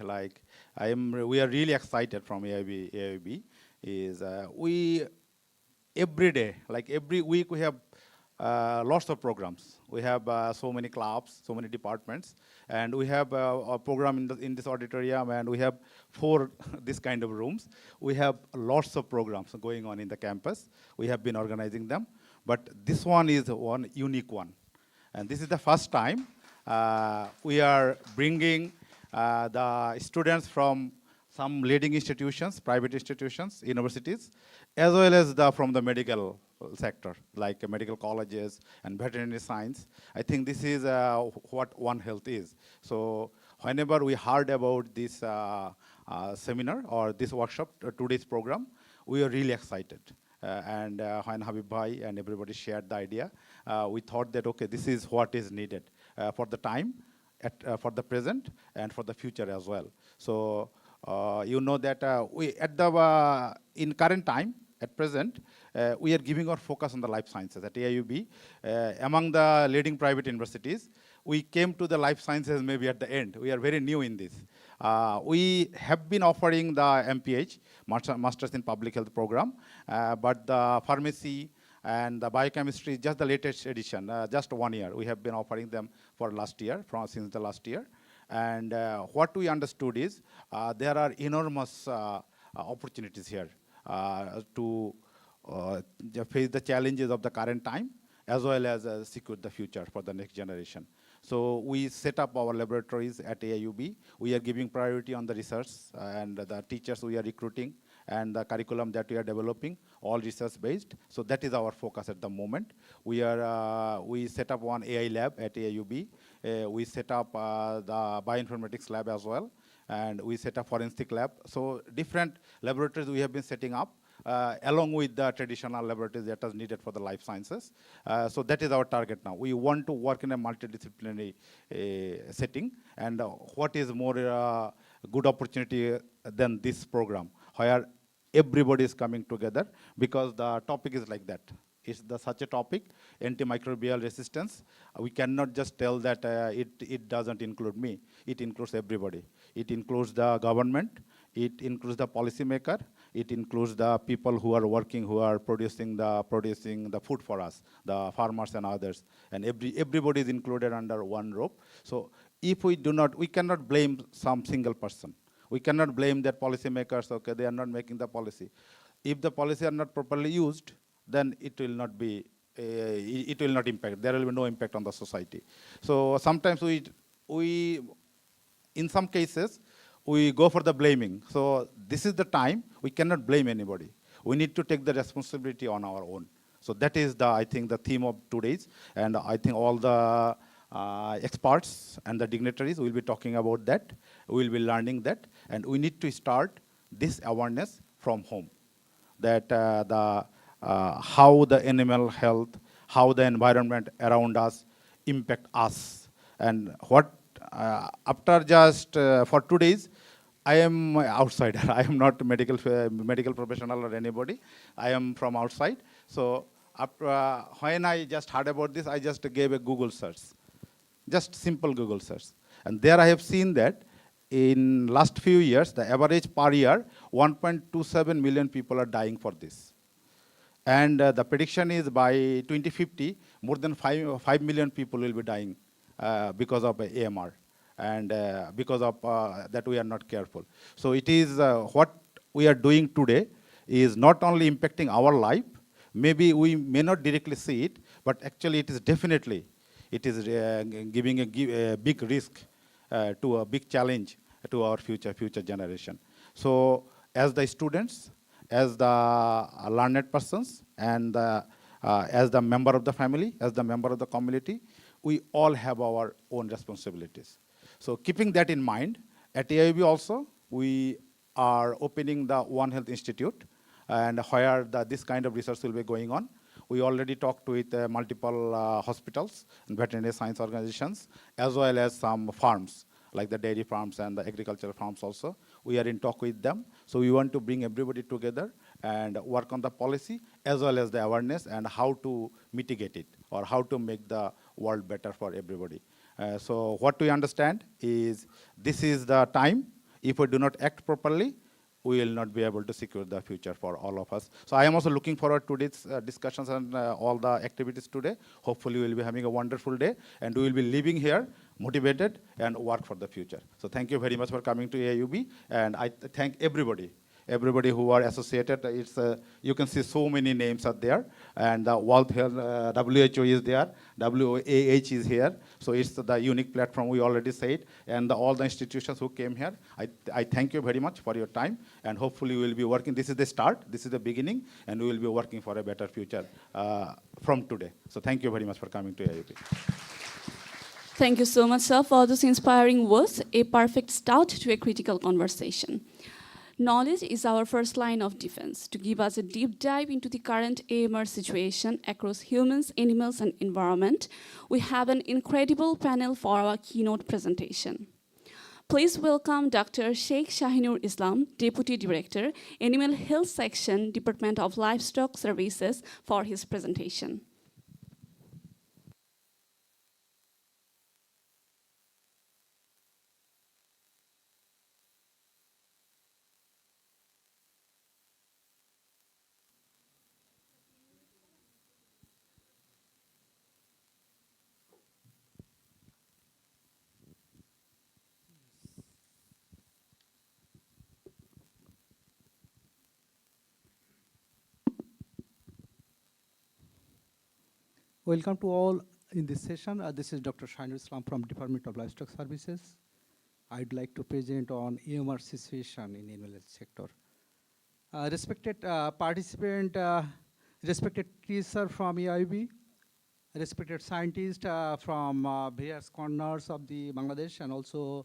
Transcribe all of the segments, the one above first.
we are really excited from AIUB is we every day, like every week, we have lots of programs. We have so many clubs, so many departments, and we have a program in this auditorium, and we have 4 this kind of rooms. We have lots of programs going on in the campus. We have been organizing them, but this one is one unique one. And this is the first time we are bringing the students from some leading institutions, private institutions, universities, as well as from the medical sector, like medical colleges and veterinary science. I think this is what One Health is. So whenever we heard about this seminar or this workshop, today's program, we are really excited. And when Habib Bhai and everybody shared the idea, we thought that, okay, this is what is needed for the time, for the present, and for the future as well. So you know that we in current time, at present, we are giving our focus on the life sciences at AIUB. Among the leading private universities, we came to the life sciences maybe at the end. We are very new in this. We have been offering the MPH, Masters in Public Health program, but the pharmacy and the biochemistry, just the latest edition, just 1 year. We have been offering them for last year, since the last year. And what we understood is there are enormous opportunities here to face the challenges of the current time, as well as secure the future for the next generation. So we set up our laboratories at AIUB. We are giving priority on the research and the teachers we are recruiting and the curriculum that we are developing, all research-based. So that is our focus at the moment. We set up one AI lab at AIUB. We set up the bioinformatics lab as well, and we set up forensic lab. So different laboratories we have been setting up, along with the traditional laboratories that is needed for the life sciences. So that is our target now. We want to work in a multidisciplinary setting, and what is more good opportunity than this program, where everybody is coming together, because the topic is like that. It's such a topic, antimicrobial resistance. We cannot just tell that it doesn't include me. It includes everybody. It includes the government. It includes the policymaker. It includes the people who are working, who are producing the food for us, the farmers and others. And everybody is included under one rope. So if we cannot blame some single person. We cannot blame that policymakers, okay, they are not making the policy. If the policy are not properly used, then it will not be, it will not impact. There will be no impact on the society. So sometimes in some cases, we go for the blaming. So this is the time, we cannot blame anybody. We need to take the responsibility on our own. So that is I think the theme of today's, and I think all the experts and the dignitaries will be talking about that. We will be learning that, and we need to start this awareness from home. That how the animal health, how the environment around us impact us, and what after just for 2 days, I am outsider. I am not medical professional or anybody. I am from outside. So after, when I just heard about this, I just gave a Google search. Just simple Google search. And there I have seen that in last few years, the average per year, 1.27 million people are dying for this. And the prediction is by 2050, more than 5 million people will be dying because of AMR. And because of that we are not careful. So it is what we are doing today is not only impacting our life, maybe we may not directly see it, but actually it is definitely, it is giving a big risk to a big challenge to our future generation. So as the students, as the learned persons, and as the member of the family, as the member of the community, we all have our own responsibilities. So keeping that in mind, at AIUB also, we are opening the One Health Institute, and where this kind of research will be going on. We already talked with multiple hospitals and veterinary science organizations, as well as some farms, like the dairy farms and the agricultural farms also. We are in talk with them. So we want to bring everybody together and work on the policy, as well as the awareness and how to mitigate it, or how to make the world better for everybody. So what we understand is this is the time. If we do not act properly, we will not be able to secure the future for all of us. So I am also looking forward to these discussions and all the activities today. Hopefully we will be having a wonderful day, and we will be living here motivated and work for the future. So thank you very much for coming to AIUB, and I thank everybody who are associated. It's you can see so many names are there, and the World Health, WHO is there, WOAH is here. So it's the unique platform we already said, and all the institutions who came here. I thank you very much for your time, and hopefully we will be working. This is the start, this is the beginning, and we will be working for a better future from today. So thank you very much for coming to AIUB. Thank you so much, sir, for those inspiring words, a perfect start to a critical conversation. Knowledge is our first line of defense. To give us a deep dive into the current AMR situation across humans, animals, and environment, we have an incredible panel for our keynote presentation. Please welcome Dr. Sheikh Shahinur Islam, Deputy Director, Animal Health Section, Department of Livestock Services, for his presentation. Welcome to all in this session. This is Dr. Shahinur Islam from Department of Livestock Services. I'd like to present on AMR situation in animal health sector. Respected participant, respected teacher from AIUB, respected scientists from various corners of the Bangladesh, and also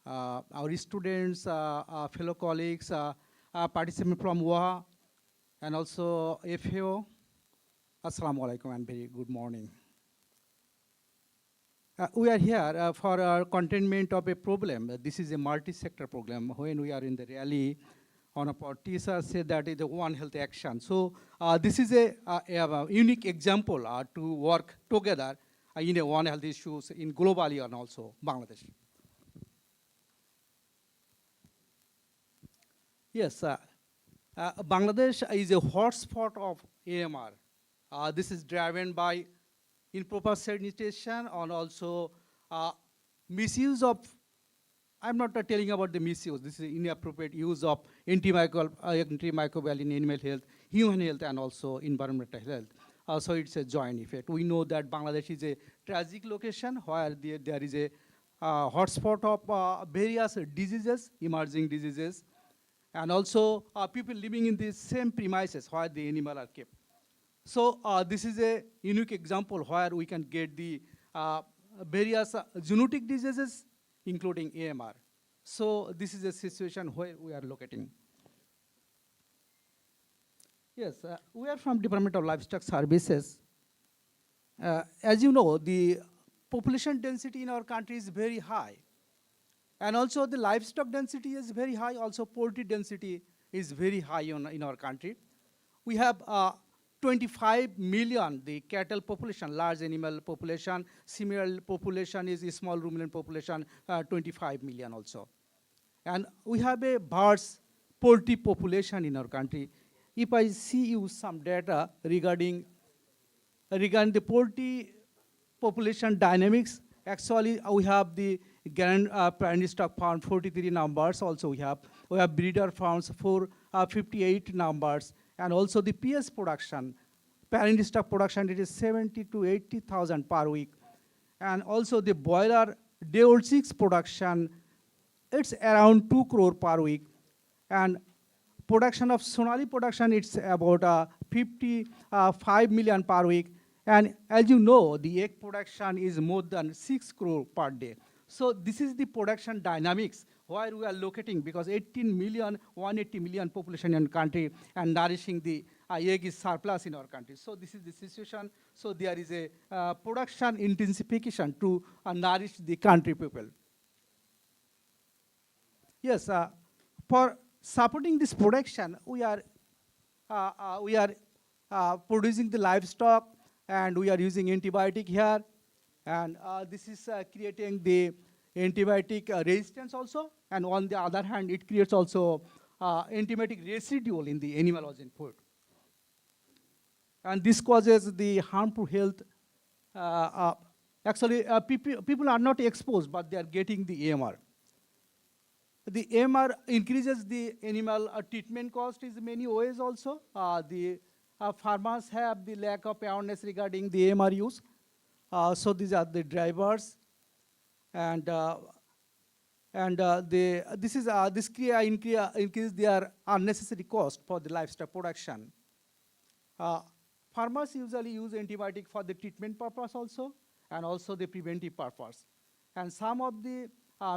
our students, fellow colleagues, participants from WOAH, and also FAO. Assalamu alaikum and very good morning. We are here for our containment of a problem. This is a multi-sector problem. When we are in the rally, one of our teachers said that it is a One Health action. So this is a unique example to work together in a One Health issues in globally and also Bangladesh. Yes, Bangladesh is a hotspot of AMR. This is driven by improper sanitation and also misuse of, I'm not telling about the misuse, this is inappropriate use of antimicrobial in animal health, human health, and also environmental health. So it's a joint effect. We know that Bangladesh is a tragic location where there is a hotspot of various diseases, emerging diseases, and also people living in the same premises where the animal are kept. So this is a unique example where we can get the various zoonotic diseases, including AMR. So this is a situation where we are locating. Yes, we are from Department of Livestock Services. As you know, the population density in our country is very high. And also the livestock density is very high, also poultry density is very high in our country. We have 25 million, the cattle population, large animal population. Similar population is a small ruminant population, 25 million also. And we have a birds poultry population in our country. If I see you some data regarding the poultry population dynamics, actually we have the grand parent stock farm 43 numbers. Also we have breeder farms 58 numbers. And also the PS production, parent stock production, it is 70 to 80,000 per week. And also the broiler day-old chicks production, it's around 2 crore per week. And production of Sonali production, it's about 55 million per week. And as you know, the egg production is more than 6 crore per day. So this is the production dynamics where we are locating, because 18 million, 180 million population in the country, and nourishing the egg is surplus in our country. So this is the situation. So there is a production intensification to nourish the country people. Yes, for supporting this production, we are producing the livestock, and we are using antibiotic here. And this is creating the antibiotic resistance also, and on the other hand, it creates also antibiotic residual in the animal origin food. And this causes the harm to health. People are not exposed, but they are getting the AMR. The AMR increases the animal treatment cost in many ways also. The farmers have the lack of awareness regarding the AMR use. So these are the drivers, and this increase their unnecessary cost for the livestock production. Farmers usually use antibiotic for the treatment purpose also, and also the preventive purpose. And some of the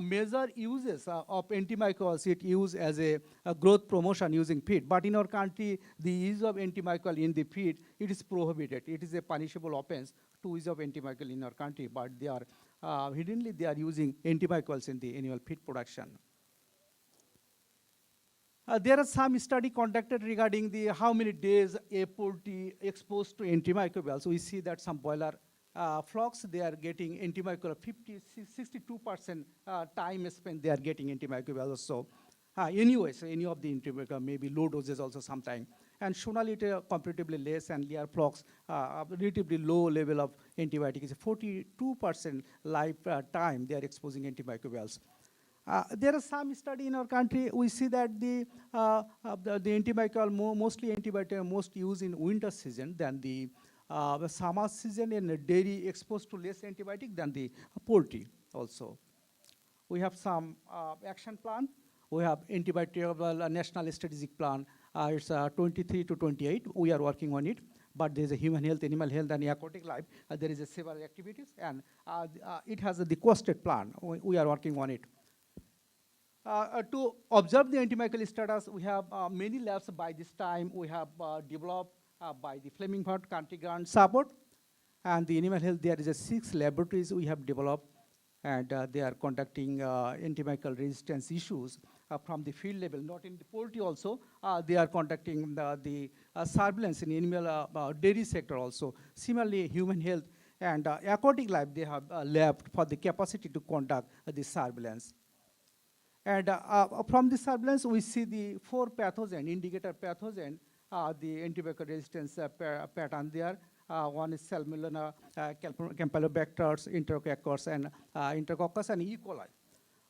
major uses of antimicrobials it used as a growth promotion using feed. But in our country, the use of antimicrobial in the feed, it is prohibited. It is a punishable offense to use of antimicrobial in our country, but they are hiddenly they are using antimicrobials in the animal feed production. There are some study conducted regarding the how many days a poultry exposed to antimicrobials. We see that some broiler flocks, they are getting antimicrobial 62% time spent they are getting antimicrobials. So anyways, any of the antimicrobial, maybe low doses also sometime. And Shonalite comparatively less, and layer flocks relatively low level of antibiotic is 42% lifetime they are exposing antimicrobials. There are some study in our country. We see that the antimicrobial, mostly antibiotic, most used in winter season than the summer season, and dairy exposed to less antibiotic than the poultry also. We have some action plan. We have antibiotic national strategic plan. It's 23 to 28. We are working on it. But there's a human health, animal health, and aquatic life. There is several activities, and it has the costed plan. We are working on it. To observe the antimicrobial status, we have many labs by this time. We have developed by the Fleming Fund country grant support. And the animal health, there is 6 laboratories we have developed, and they are conducting antimicrobial resistance issues from the field level, not in the poultry also. They are conducting the surveillance in animal dairy sector also. Similarly, human health and aquatic life, they have lab for the capacity to conduct the surveillance. And from the surveillance, we see the 4 pathogen, indicator pathogen, the antibiotic resistance pattern there. One is Salmonella, Campylobacter, Enterococcus, and Enterococcus, and E. coli.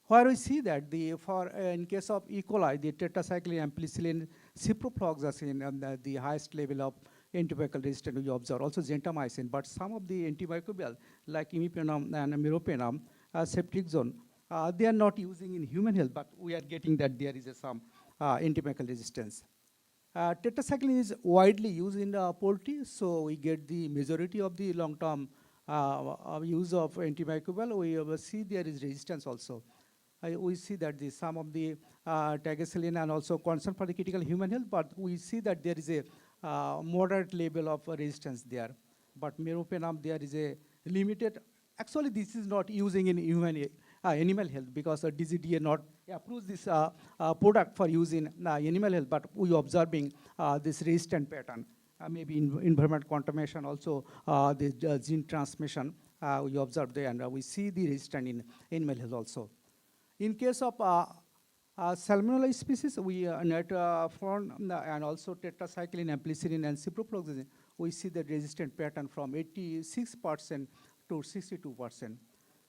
Where we see that in case of E. coli, the tetracycline, ampicillin, ciprofloxacin, the highest level of antibiotic resistance we observe. Also gentamicin, but some of the antimicrobial like imipenem and meropenem, ceftriaxone, they are not using in human health, but we are getting that there is some antimicrobial resistance. Tetracycline is widely used in poultry, so we get the majority of the long-term use of antimicrobial. We see there is resistance also. We see that some of the tigecycline and also concern for the critical human health, but we see that there is a moderate level of resistance there. But meropenem, there is a limited. Actually, this is not using in human animal health because DGDA not approves this product for use in animal health, but we observing this resistant pattern. Maybe environment contamination also, the gene transmission we observe there, and we see the resistance in animal health also. In case of Salmonella species, we nitropron and also tetracycline, ampicillin, and ciprofloxacin, we see the resistant pattern from 86% to 62%.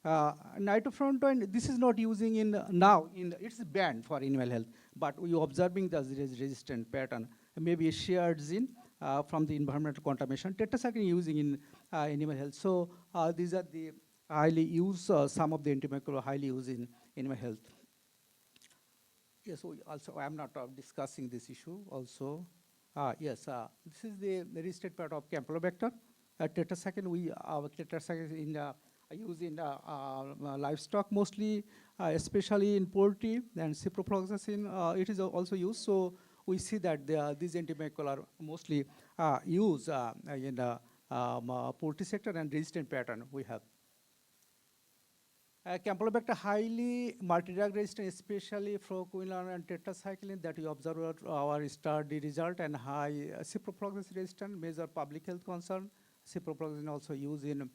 Nitrofurantoin, this is not using in now, it's banned for animal health, but we are observing the resistant pattern. Maybe a shared gene from the environmental contamination. Tetracycline using in animal health. So these are the highly used, some of the antimicrobial highly used in animal health. Yes, also I am not discussing this issue also. Yes, this is the resistant part of Campylobacter. Tetracycline, tetracycline used in livestock mostly, especially in poultry, and ciprofloxacin, it is also used. So we see that these antimicrobial are mostly used in the poultry sector, and resistant pattern we have. Campylobacter highly multi-drug resistant, especially fluoroquinolone and tetracycline that we observe our study result, and high ciprofloxacin resistant, major public health concern. Ciprofloxacin also used in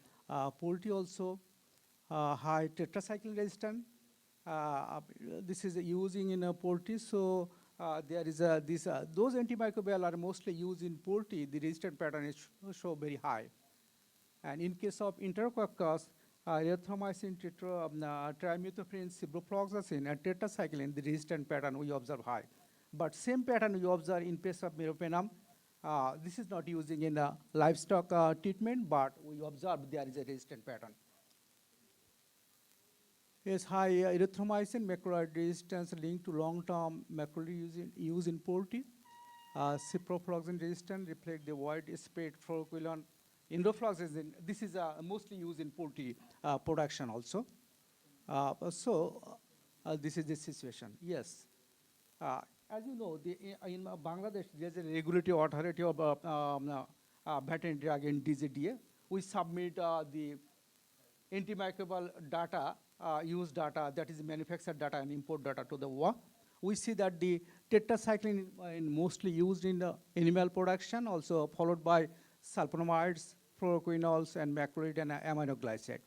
poultry also. high tetracycline resistant. This is using in poultry, so there is those antimicrobial are mostly used in poultry. The resistant pattern is show very high. And in case of Enterococcus, erythromycin, trimethoprim, ciprofloxacin, and tetracycline, the resistant pattern we observe high. But same pattern we observe in case of meropenem. This is not using in livestock treatment, but we observe there is a resistant pattern. Yes, high erythromycin macrolide resistance linked to long-term macrolide use in poultry. Ciprofloxacin resistance reflect the widespread fluoroquinolone. Enrofloxacin, this is mostly used in poultry production also. This is the situation. Yes. As you know, in Bangladesh, there's a regulatory authority of veterinary drug and DZDA. We submit the antimicrobial data, use data, that is manufactured data and import data to the WOAH. We see that the tetracycline is mostly used in the animal production, also followed by sulfonamides, fluoroquinols, and macrolide and aminoglycide.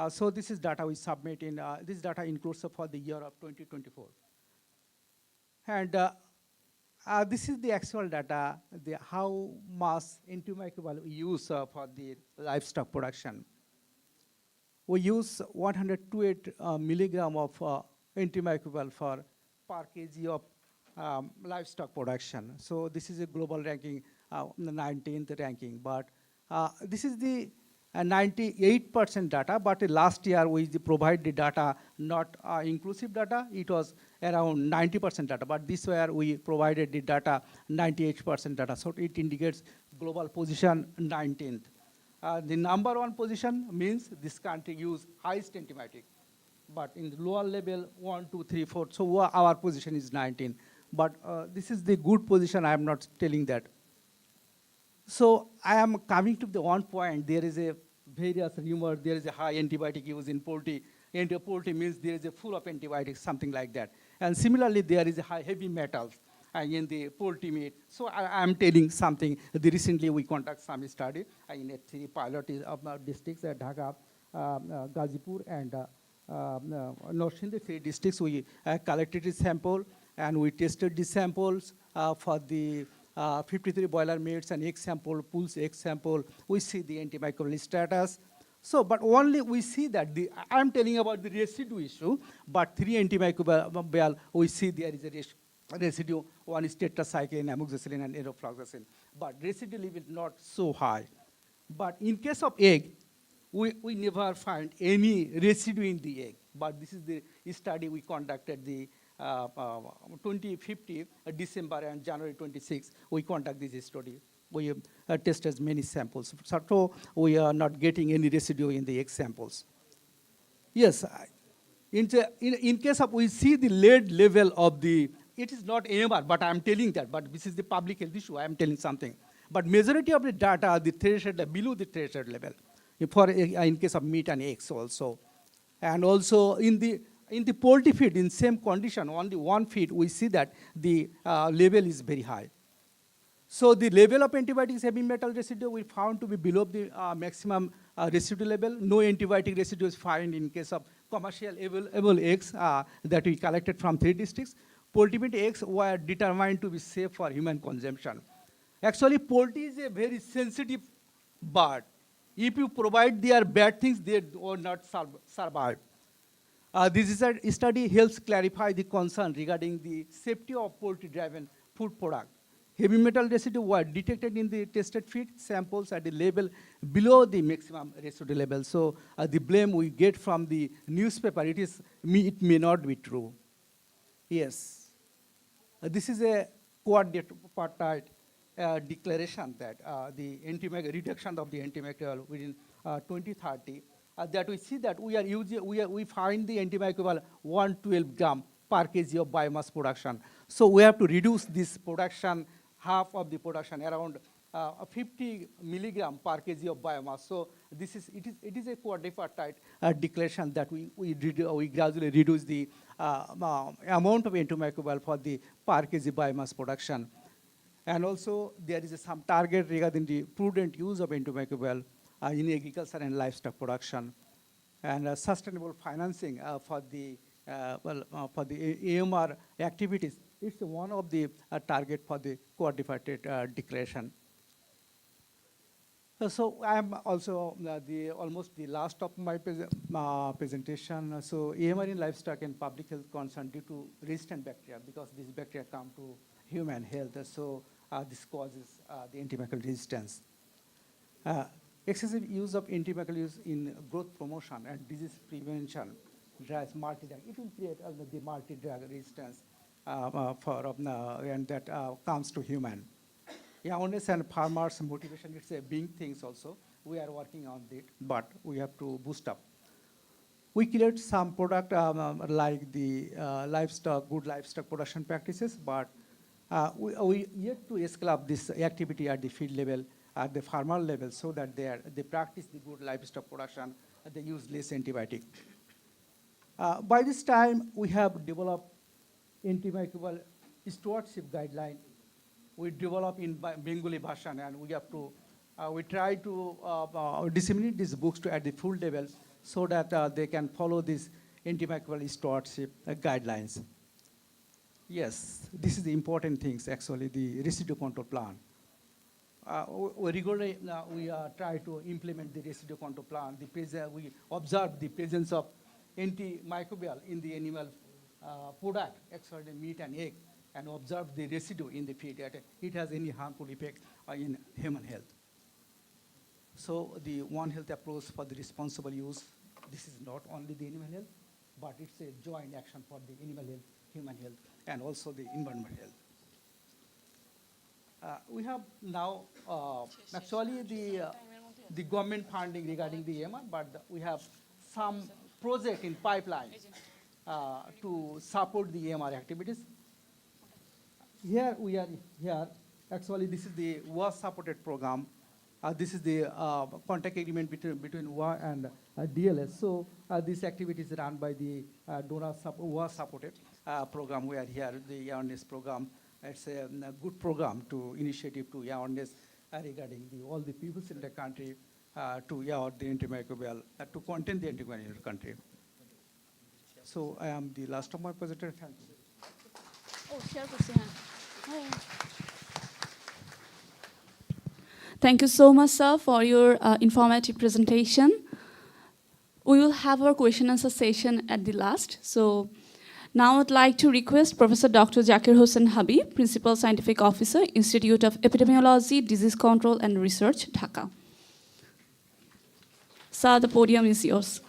So this is data we submit in, this data includes for the year of 2024. And this is the actual data, how much antimicrobial we use for the livestock production. We use 128 milligram of antimicrobial per kg of livestock production. So this is a global ranking, 19th ranking. But this is the 98% data, but last year we provide the data, not inclusive data. It was around 90% data, but this year we provided the data, 98% data. So it indicates global position 19th. The number one position means this country use highest antibiotic. But in the lower level, 1, 2, 3, 4, so our position is 19. But this is the good position, I am not telling that. So I am coming to the one point, there is a various rumor, there is a high antibiotic use in poultry. Poultry means there is a full of antibiotics, something like that. And similarly, there is a high heavy metals in the poultry meat. So I am telling something. Recently, we conduct some study in 3 pilot districts at Dhaka, Gazipur, and North in the 3 districts. We collected a sample, and we tested the samples for the 53 boiler meats and egg sample, pulse egg sample. We see the antimicrobial status. So, but only we see that I'm telling about the residue issue, but 3 antimicrobial, we see there is a residue. One is tetracycline, amoxicillin, and enrofloxacin. But residue level not so high. But in case of egg, we never find any residue in the egg. But this is the study we conducted the 2050, December and January 26, we conduct this study. We tested many samples. So we are not getting any residue in the egg samples. Yes, in case of, we see the lead level of the, it is not AMR, but I'm telling that, but this is the public health issue, I'm telling something. But majority of the data are the threshold, below the threshold level, for in case of meat and eggs also. And also in the poultry feed, in same condition, only one feed, we see that the level is very high. So the level of antibiotics heavy metal residue we found to be below the maximum residue level. No antibiotic residue is found in case of commercial available eggs that we collected from 3 districts. Poultry meat eggs were determined to be safe for human consumption. Actually, poultry is a very sensitive bird. If you provide their bad things, they will not survive. This is a study helps clarify the concern regarding the safety of poultry-driven food product. Heavy metal residue were detected in the tested feed samples at the level below the maximum residue level. So the blame we get from the newspaper, it may not be true. Yes. This is a quadripartite declaration that the reduction of the antimicrobial within 2030. That we see that we are using, we find the antimicrobial 112 gram per kg of biomass production. So we have to reduce this production, half of the production, around 50 milligram per kg of biomass. So this is, it is a quadripartite declaration that we gradually reduce the amount of antimicrobial for the per kg biomass production. And also there is some target regarding the prudent use of antimicrobial in agriculture and livestock production. and sustainable financing for the AMR activities. It's one of the target for the coordinated declaration. So I'm also almost the last of my presentation. So AMR in livestock and public health concern due to resistant bacteria, because these bacteria come to human health. So this causes the antimicrobial resistance. Excessive use of antimicrobials in growth promotion and disease prevention drives multi-drug. It will create the multi-drug resistance and that comes to human. Awareness and farmers' motivation, it's a big thing also. We are working on it, but we have to boost up. We create some product like the good livestock production practices, but we yet to scale up this activity at the field level, at the farmer level, so that they practice the good livestock production, they use less antibiotic. By this time, we have developed antimicrobial stewardship guideline. We develop in Bengali version, and we have to, we try to disseminate these books at the full level so that they can follow these antimicrobial stewardship guidelines. Yes, this is the important things, actually, the residue control plan. We regularly we try to implement the residue control plan. We observe the presence of antimicrobial in the animal product, actually meat and egg, and observe the residue in the feed. It has any harmful effect in human health. So the One Health approach for the responsible use, this is not only the animal health, but it's a joint action for the animal health, human health, and also the environment health. We have now actually the government funding regarding the AMR, but we have some project in pipeline to support the AMR activities. Here we are here. Actually, this is the WOAH supported program. This is the contact agreement between WOAH and DLS. So this activity is run by the WOAH supported program. We are here, the awareness program. It's a good program to initiative to awareness regarding all the people in the country to the antimicrobial, to contain the antimicrobial in the country. So I am the last of my presenter. Thank you. Oh, share with you. Thank you so much, sir, for your informative presentation. We will have our question and answer session at the last. So now I'd like to request Professor Dr. Zakir Hossain Habib, Principal Scientific Officer, Institute of Epidemiology, Disease Control and Research, Dhaka. Sir, the podium is yours.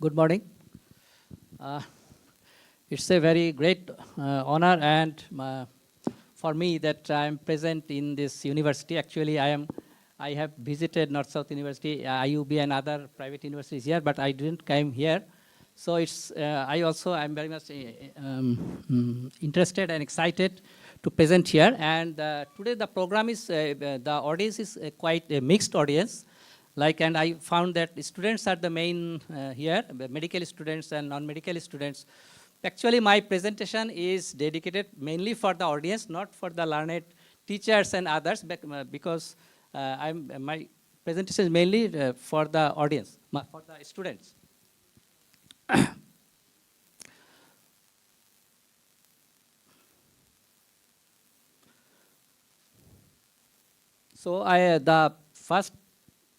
Good morning. It's a very great honor and for me that I am present in this university. Actually, I have visited North-South University, IUB and other private universities here, but I didn't come here. So it's I'm very much interested and excited to present here. And today the program is, the audience is quite a mixed audience. And I found that students are the main here, medical students and non-medical students. Actually, my presentation is dedicated mainly for the audience, not for the learned teachers and others, because my presentation is mainly for the audience, for the students. So the first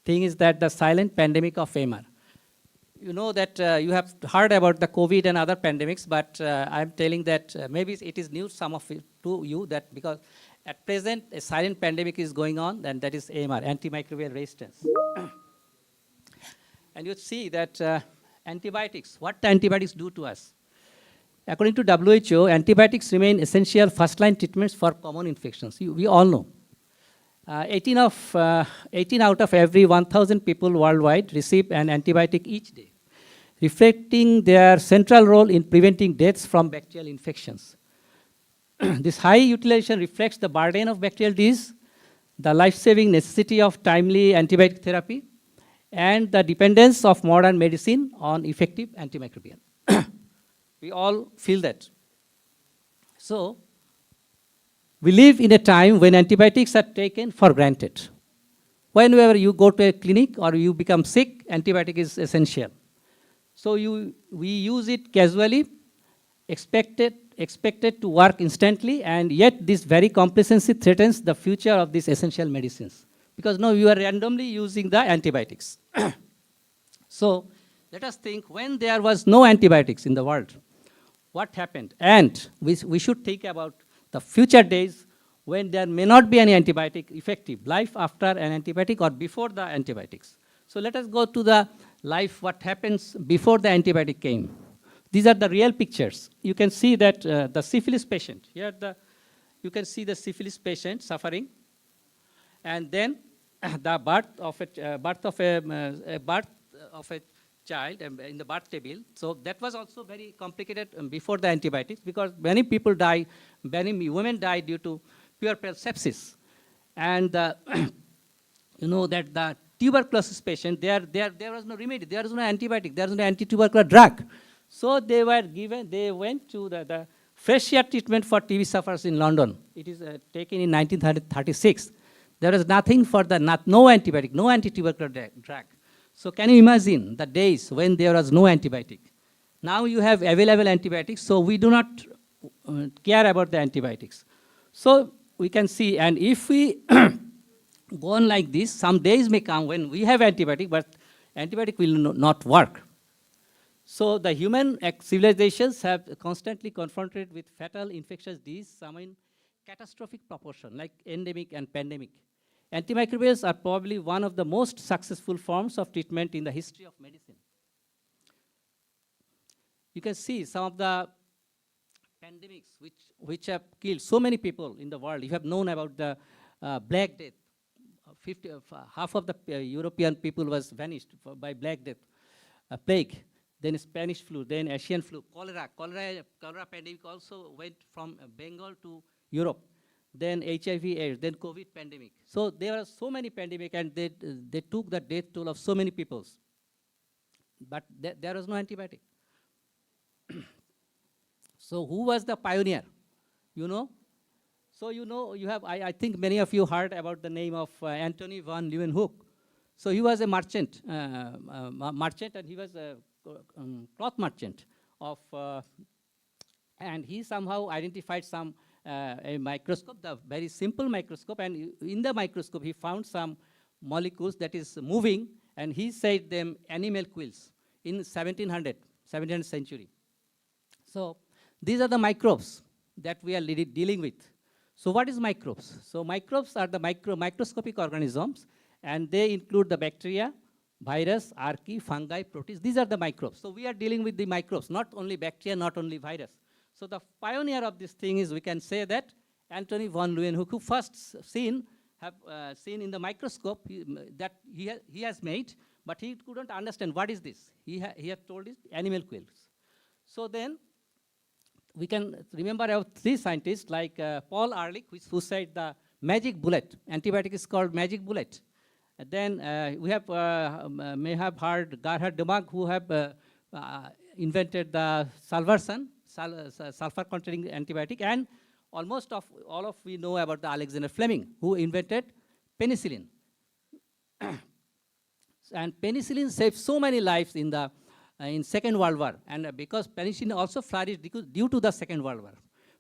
thing is that the silent pandemic of AMR. You know that you have heard about the COVID and other pandemics, but I'm telling that maybe it is news some of it to you, that because at present a silent pandemic is going on, and that is AMR, Antimicrobial Resistance. And you see that antibiotics, what the antibiotics do to us. According to WHO, antibiotics remain essential first-line treatments for common infections. We all know. 18 out of every 1,000 people worldwide receive an antibiotic each day, reflecting their central role in preventing deaths from bacterial infections. This high utilization reflects the burden of bacterial disease the life-saving necessity of timely antibiotic therapy, and the dependence of modern medicine on effective antimicrobial. We all feel that. So, we live in a time when antibiotics are taken for granted. Whenever you go to a clinic or you become sick, antibiotic is essential. So we use it casually, expected to work instantly, and yet this very complacency threatens the future of these essential medicines. Because now you are randomly using the antibiotics. So let us think, when there was no antibiotics in the world, what happened? And we should think about the future days when there may not be any antibiotic effective, life after an antibiotic or before the antibiotics. So let us go to the life, what happens before the antibiotic came. These are the real pictures. You can see that the syphilis patient, here you can see the syphilis patient suffering, and then the birth of a child in the birth table. So that was also very complicated before the antibiotics, because many people die, many women die due to puerperal sepsis. And you know that the tuberculosis patient, there was no remedy, there was no antibiotic, there was no anti-tubercular drug. So they went to the fresh air treatment for TB sufferers in London. It is taken in 1936. There was nothing for no antibiotic, no anti-tubercular drug. So can you imagine the days when there was no antibiotic? Now you have available antibiotics, so we do not care about the antibiotics. So we can see, and if we go on like this, some days may come when we have antibiotic, but antibiotic will not work. So the human civilizations have constantly confronted with fatal infectious disease, some in catastrophic proportion, like endemic and pandemic. Antimicrobials are probably one of the most successful forms of treatment in the history of medicine. You can see some of the pandemics which have killed so many people in the world. You have known about the Black Death. Half of the European people was vanished by Black Death, plague, then Spanish flu, then Asian flu, cholera pandemic also went from Bengal to Europe, then HIV/AIDS, then COVID pandemic. So there are so many pandemic, and they took the death toll of so many people. But there was no antibiotic. So who was the pioneer? You know? So you have, I think many of you heard about the name of Antony van Leeuwenhoek. So he was a merchant, and he was a cloth merchant and he somehow identified a microscope, the very simple microscope, and in the microscope he found some molecules that is moving, and he said them animal quills in 1700th century. So these are the microbes that we are dealing with. So what is microbes? So microbes are the microscopic organisms, and they include the bacteria, virus, archaea, fungi, protists. These are the microbes. So we are dealing with the microbes, not only bacteria, not only virus. So the pioneer of this thing is, we can say that Antony van Leeuwenhoek, who first seen in the microscope that he has made, but he couldn't understand what is this. He had told it animal quills. So then we can remember our three scientists like Paul Ehrlich, who said the magic bullet. Antibiotic is called magic bullet. And then we have may have heard Gerhard Demag, who have invented the salvarsan, sulfur-containing antibiotic, and almost all of we know about the Alexander Fleming, who invented penicillin. And penicillin saved so many lives in Second World War, and because penicillin also flourished due to the Second World War,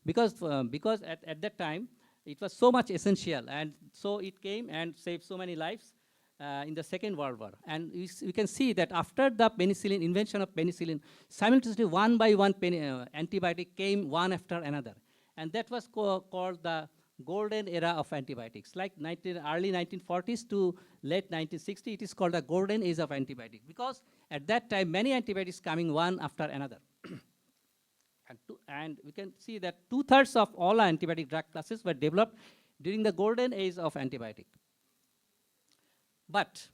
because at that time it was so much essential, and so it came and saved so many lives in the Second World War. And we can see that after the invention of penicillin, simultaneously one by one antibiotic came one after another, and that was called the golden era of antibiotics. Like early 1940s to late 1960s, it is called the golden age of antibiotics, because at that time many antibiotics coming one after another. And we can see that 2/3 of all antibiotic drug classes were developed during the golden age of antibiotic. But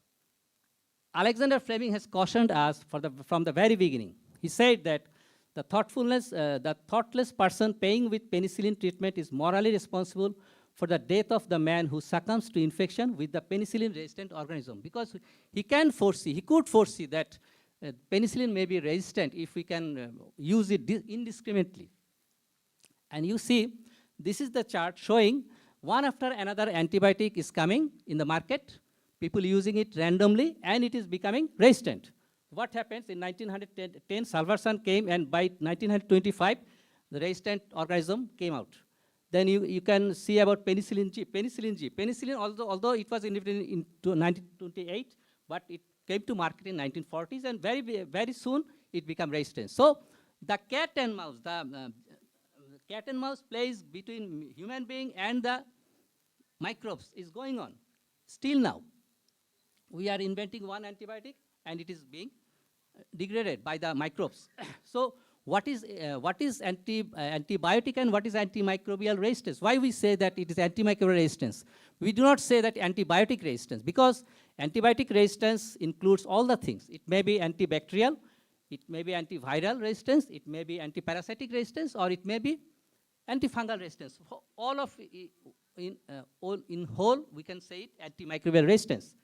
Alexander Fleming has cautioned us from the very beginning. He said that the thoughtless person paying with penicillin treatment is morally responsible for the death of the man who succumbs to infection with the penicillin-resistant organism, because he could foresee that penicillin may be resistant if we can use it indiscriminately. And you see, this is the chart showing one after another antibiotic is coming in the market, people using it randomly, and it is becoming resistant. What happens in 1910, Salvarsan came, and by 1925, the resistant organism came out. Then you can see about penicillin G. Penicillin, although it was invented in 1928, but it came to market in 1940s, and very soon it became resistant. So the cat and mouse, cat and mouse plays between human being and the microbes is going on. Still now, we are inventing one antibiotic, and it is being degraded by the microbes. So what is antibiotic and what is antimicrobial resistance? Why we say that it is antimicrobial resistance? We do not say that antibiotic resistance, because antibiotic resistance includes all the things. It may be antibacterial, it may be antiviral resistance, it may be antiparasitic resistance, or it may be antifungal resistance. All of in whole, we can say it antimicrobial resistance.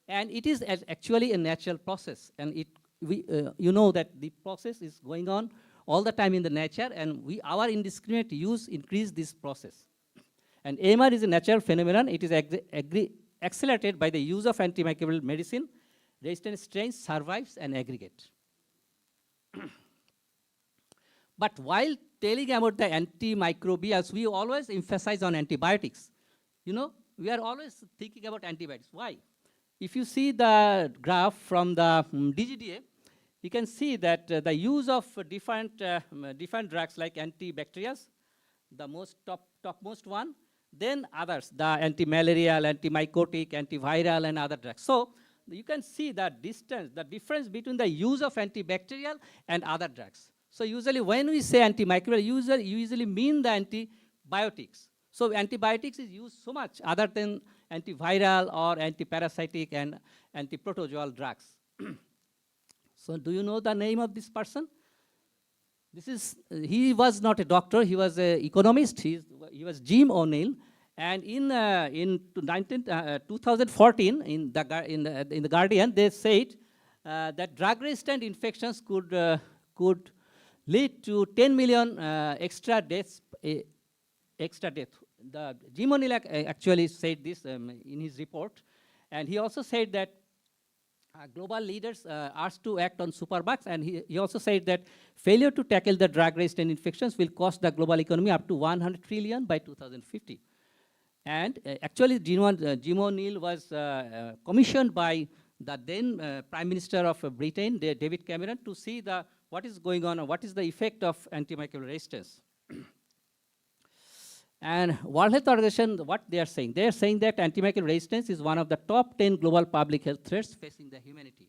And it is actually a natural process, and you know that the process is going on all the time in the nature, and our indiscriminate use increase this process. And AMR is a natural phenomenon. It is accelerated by the use of antimicrobial medicine. Resistant strains survives and aggregate. But while telling about the antimicrobials, we always emphasize on antibiotics. You know, we are always thinking about antibiotics. Why? If you see the graph from the DGDA, you can see that the use of different drugs like antibacterials, the topmost one, then others, the antimalarial, antimycotic, antiviral, and other drugs. So you can see the difference between the use of antibacterial and other drugs. So usually when we say antimicrobial, you usually mean the antibiotics. So antibiotics is used so much other than antiviral or antiparasitic and antiprotozoal drugs. So do you know the name of this person? He was not a doctor, he was an economist. He was Jim O'Neill. And in 2014, in the Guardian, they said that drug-resistant infections could lead to 10 million extra deaths. The Jim O'Neill actually said this in his report. And he also said that global leaders asked to act on superbugs, and he also said that failure to tackle the drug-resistant infections will cost the global economy up to 100 trillion by 2050. And actually, Jim O'Neill was commissioned by the then Prime Minister of Britain, David Cameron, to see what is going on and what is the effect of antimicrobial resistance. And World Health Organization, what they are saying that antimicrobial resistance is one of the top 10 global public health threats facing the humanity.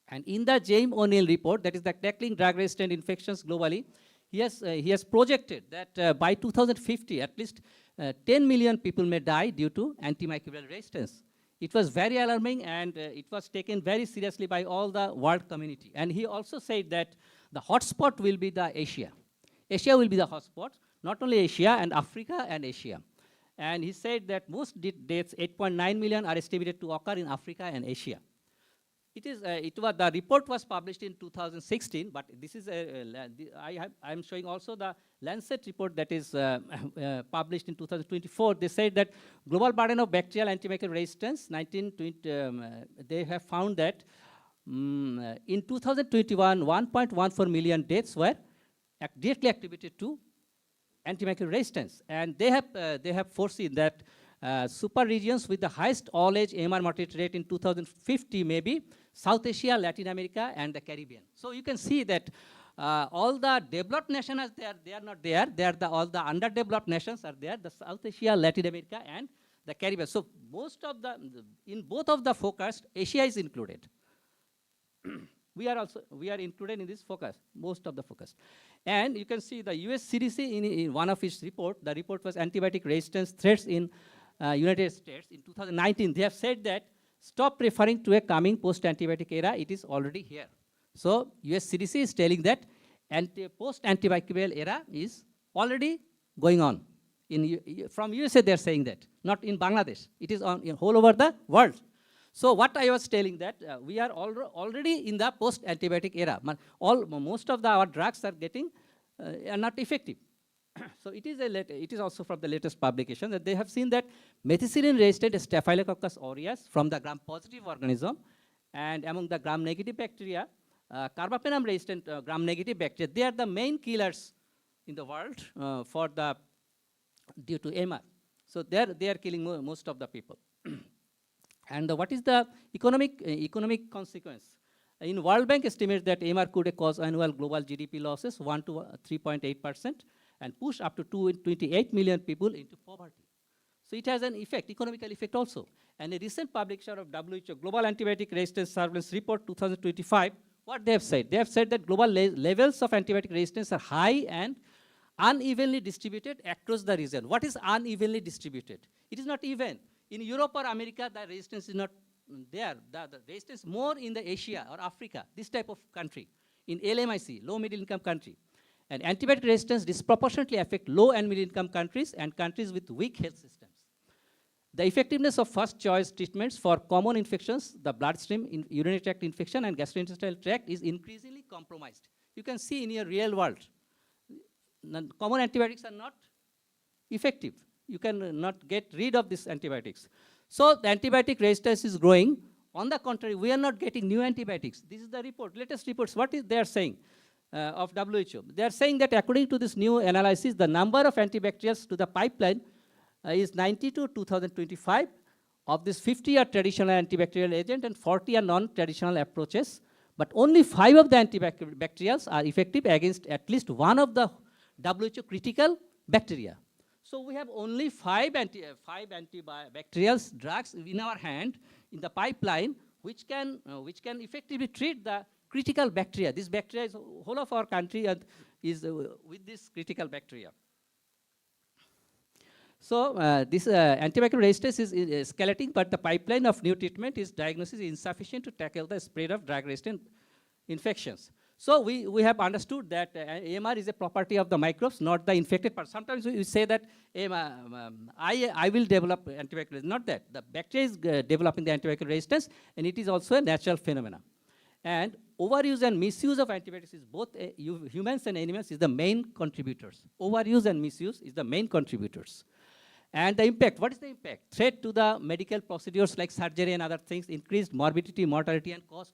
And in the James O'Neill report, that is the tackling drug-resistant infections globally, he has projected that by 2050, at least 10 million people may die due to antimicrobial resistance. It was very alarming, and it was taken very seriously by all the world community. And he also said that the hotspot will be the Asia. Asia will be the hotspot, not only Asia, and Africa and Asia. And he said that most deaths, 8.9 million, are estimated to occur in Africa and Asia. The report was published in 2016, but this is I'm showing also the Lancet report that is published in 2024. They said that global burden of bacterial antimicrobial resistance, they have found that in 2021, 1.14 million deaths were directly attributed to antimicrobial resistance. And they have foreseen that super regions with the highest all-age AMR mortality rate in 2050 may be South Asia, Latin America, and the Caribbean. So you can see that all the developed nations they are not there. All the underdeveloped nations are there, the South Asia, Latin America, and the Caribbean. So in both of the focus, Asia is included. We are included in this focus, most of the focus. And you can see the US CDC in one of its report, the report was antibiotic resistance threats in United States in 2019. They have said that stop referring to a coming post-antibiotic era, it is already here. So US CDC is telling that post-antimicrobial era is already going on. From USA, they're saying that, not in Bangladesh. It is all over the world. So what I was telling that we are already in the post-antibiotic era. Most of our drugs are not effective. So it is also from the latest publication that they have seen that methicillin-resistant Staphylococcus aureus from the gram-positive organism, and among the gram-negative bacteria, carbapenem-resistant gram-negative bacteria, they are the main killers in the world due to AMR. So they are killing most of the people. And what is the economic consequence? In World Bank estimates that AMR could cause annual global GDP losses 1 to 3.8% and push up to 28 million people into poverty. So it has an effect, economical effect also. And a recent publication of WHO Global Antibiotic Resistance Surveillance Report 2025, what they have said? They have said that global levels of antibiotic resistance are high and unevenly distributed across the region. What is unevenly distributed? It is not even. In Europe or America, the resistance is not there. The resistance more in the Asia or Africa, this type of country. In LMIC, low middle income country. And antibiotic resistance disproportionately affect low and middle income countries and countries with weak health systems. The effectiveness of first choice treatments for common infections, the bloodstream, urinary tract infection and gastrointestinal tract is increasingly compromised. You can see in your real world, common antibiotics are not effective. You can not get rid of these antibiotics. So the antibiotic resistance is growing. On the contrary, we are not getting new antibiotics. This is the report, latest reports. What is they are saying of WHO? They are saying that according to this new analysis, the number of antibacterials to the pipeline is 90 to 2025. Of this, 50 are traditional antibacterial agent and 40 are non-traditional approaches. But only 5 of the antibacterials are effective against at least one of the WHO critical bacteria. So we have only 5 antibacterial drugs in our hand in the pipeline, which can effectively treat the critical bacteria. This bacteria is whole of our country is with this critical bacteria. So this antimicrobial resistance is escalating, but the pipeline of new treatment is diagnosis is insufficient to tackle the spread of drug-resistant infections. So we have understood that AMR is a property of the microbes, not the infected part. Sometimes we say that I will develop antibiotic resistance. Not that. The bacteria is developing the antibiotic resistance, and it is also a natural phenomenon. And overuse and misuse of antibiotics is both humans and animals is the main contributors. Overuse and misuse is the main contributors. And the impact, what is the impact? Threat to the medical procedures like surgery and other things, increased morbidity, mortality, and cost,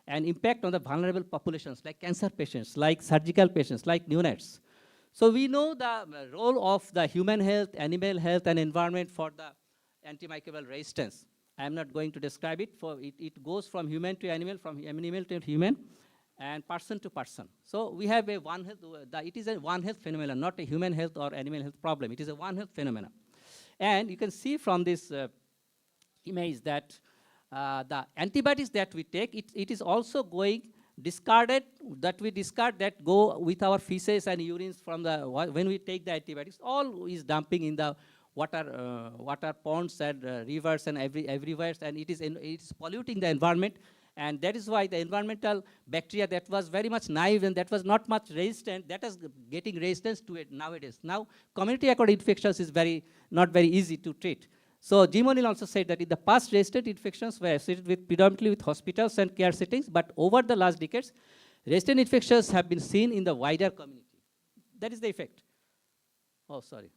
and impact on the vulnerable populations like cancer patients, like surgical patients, like neonates. So we know the role of the human health, animal health, and environment for the antimicrobial resistance. I'm not going to describe it. It goes from human to animal, from animal to human, and person to person. So we have a one health, it is a one health phenomenon, not a human health or animal health problem. It is a one health phenomenon. And you can see from this image that the antibiotics that we take, it is also going discarded, that we discard that go with our feces and urines from when we take the antibiotics, all is dumping in the water ponds and rivers and everywhere, and it is polluting the environment. And that is why the environmental bacteria that was very much naive and that was not much resistant, that is getting resistance to it nowadays. Now, community-acquired infections is not very easy to treat. So Jim O'Neill also said that in the past, resistant infections were associated predominantly with hospitals and care settings, but over the last decades, resistant infections have been seen in the wider community. That is the effect. Oh, sorry.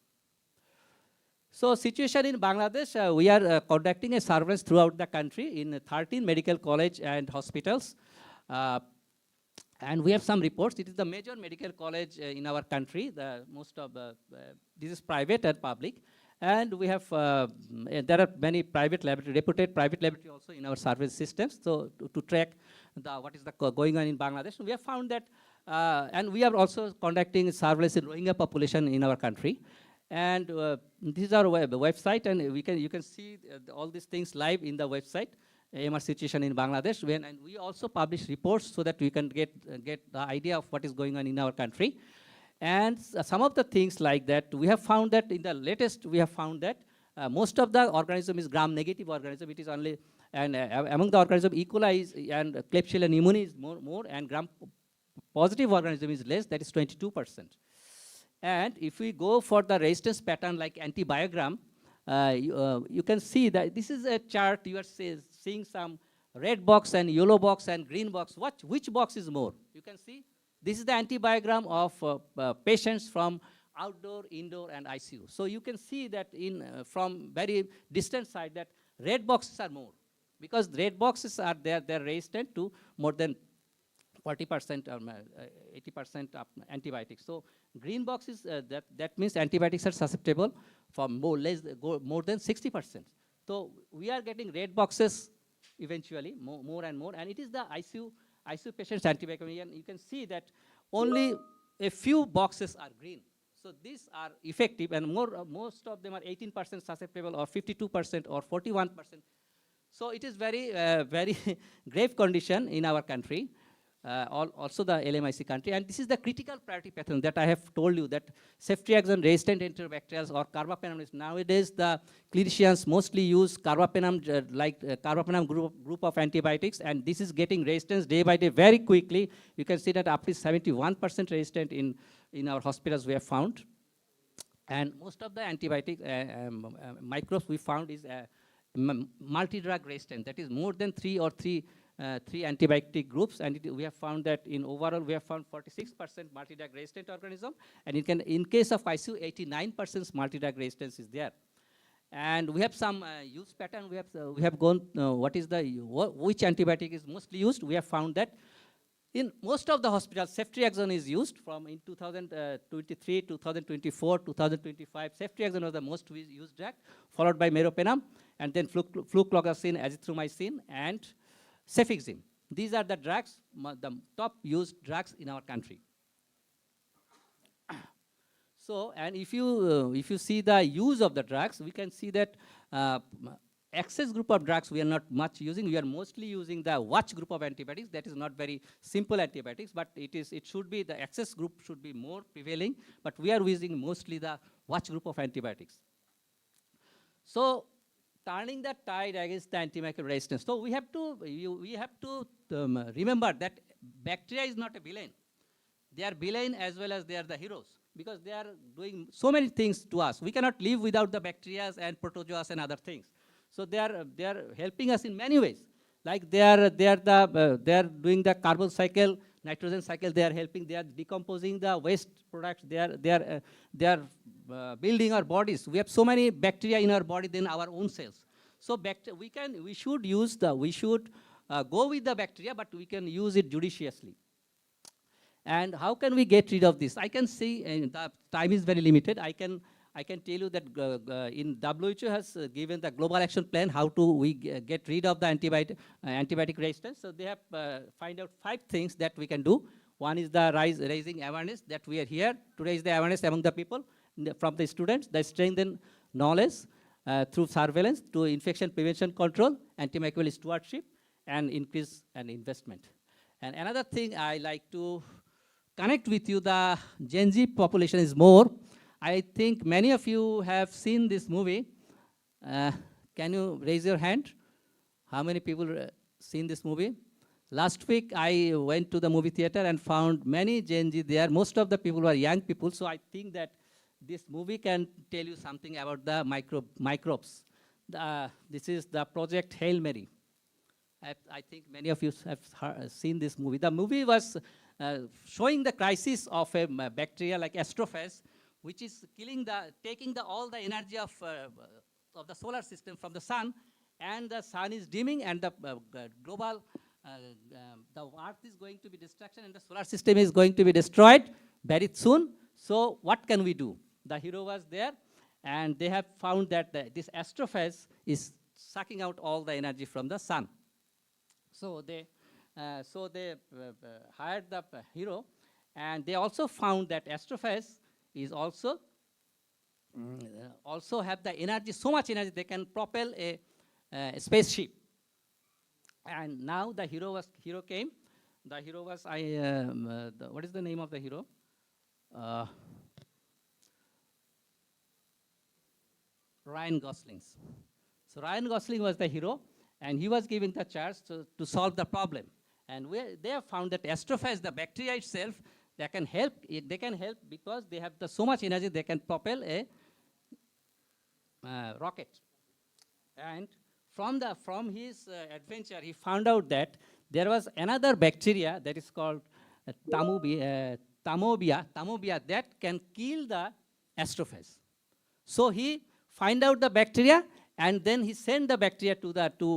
So situation in Bangladesh, we are conducting a surveillance throughout the country in 13 medical college and hospitals. And we have some reports. It is the major medical college in our country. Most of this is private and public. And we have, there are many private laboratory, reputed private laboratory also in our surveillance systems. So to track what is going on in Bangladesh. We have found that, and we are also conducting surveillance in Rohingya population in our country. And this is our website, and you can see all these things live in the website, AMR situation in Bangladesh. And we also publish reports so that we can get the idea of what is going on in our country. And some of the things like that, we have found that in the latest, we have found that most of the organism is gram-negative organism. It is only, and among the organism, E. coli and Klebsiella pneumoniae is more, and gram-positive organism is less, that is 22%. And if we go for the resistance pattern like antibiogram, you can see that this is a chart. You are seeing some red box and yellow box and green box. Which box is more? You can see this is the antibiogram of patients from outdoor, indoor, and ICU. So you can see that from very distant side that red boxes are more, because red boxes are they're resistant to more than 40% or 80% of antibiotics. So green boxes, that means antibiotics are susceptible for more than 60%. So we are getting red boxes eventually, more and more, and it is the ICU patients antibiotic. And you can see that only a few boxes are green. So these are effective, and most of them are 18% susceptible, or 52%, or 41%. So it is very, very grave condition in our country. Also the LMIC country, and this is the critical priority pathogen that I have told you, that ceftriaxone resistant enterobacterials or carbapenem. Nowadays the clinicians mostly use carbapenem, carbapenem group of antibiotics, and this is getting resistance day by day very quickly. You can see that up to 71% resistant in our hospitals we have found. And most of the antibiotic microbes we found is multi-drug resistant, that is more than three antibiotic groups, and we have found that in overall we have found 46% multi-drug resistant organism, and in case of ICU 89% multi-drug resistance is there. And we have some use pattern. We have gone which antibiotic is mostly used. We have found that in most of the hospitals ceftriaxone is used from in 2023, 2024, 2025. Ceftriaxone was the most used drug, followed by meropenem, and then flucloxacin, azithromycin, and cefixime. These are the drugs, the top used drugs in our country. So, and if you see the use of the drugs, we can see that access group of drugs we are not much using. We are mostly using the WOAH group of antibiotics. That is not very simple antibiotics, but it should be, the access group should be more prevailing, but we are using mostly the WOAH group of antibiotics. So turning the tide against the antimicrobial resistance. So we have to remember that bacteria is not a villain. They are villain as well as they are the heroes, because they are doing so many things to us. We cannot live without the bacteria and protozoas and other things. So they are helping us in many ways. Like they are doing the carbon cycle, nitrogen cycle. They are helping. They are decomposing the waste products. They are building our bodies. We have so many bacteria in our body than our own cells. So we should go with the bacteria, but we can use it judiciously. And how can we get rid of this? I can see, and the time is very limited. I can tell you that in WHO has given the global action plan how to we get rid of the antibiotic resistance. So they have find out 5 things that we can do. One is the raising awareness, that we are here to raise the awareness among the people, from the students, the strengthen knowledge through surveillance, to infection prevention control, antimicrobial stewardship, and increase and investment. And another thing I like to connect with you, the Gen Z population is more. I think many of you have seen this movie. Can you raise your hand? How many people seen this movie? Last week, I went to the movie theater and found many Gen Z there. Most of the people were young people, so I think that this movie can tell you something about the microbes. This is the Project Hail Mary. I think many of you have seen this movie. The movie was showing the crisis of a bacteria like astrophage, which is taking all the energy of the solar system from the sun, and the sun is dimming, and the global, the Earth is going to be destruction, and the solar system is going to be destroyed very soon. So what can we do? The hero was there, and they have found that this astrophage is sucking out all the energy from the sun. So they hired the hero, and they also found that astrophage is also have the energy, so much energy they can propel a spaceship. And now the hero came. The hero was what is the name of the hero? Ryan Gosling. So Ryan Gosling was the hero, and he was given the charge to solve the problem. And they have found that astrophage, the bacteria itself, they can help because they have so much energy, they can propel a rocket. And from his adventure, he found out that there was another bacteria that is called tamobia that can kill the astrophage. So he find out the bacteria, and then he sent the bacteria to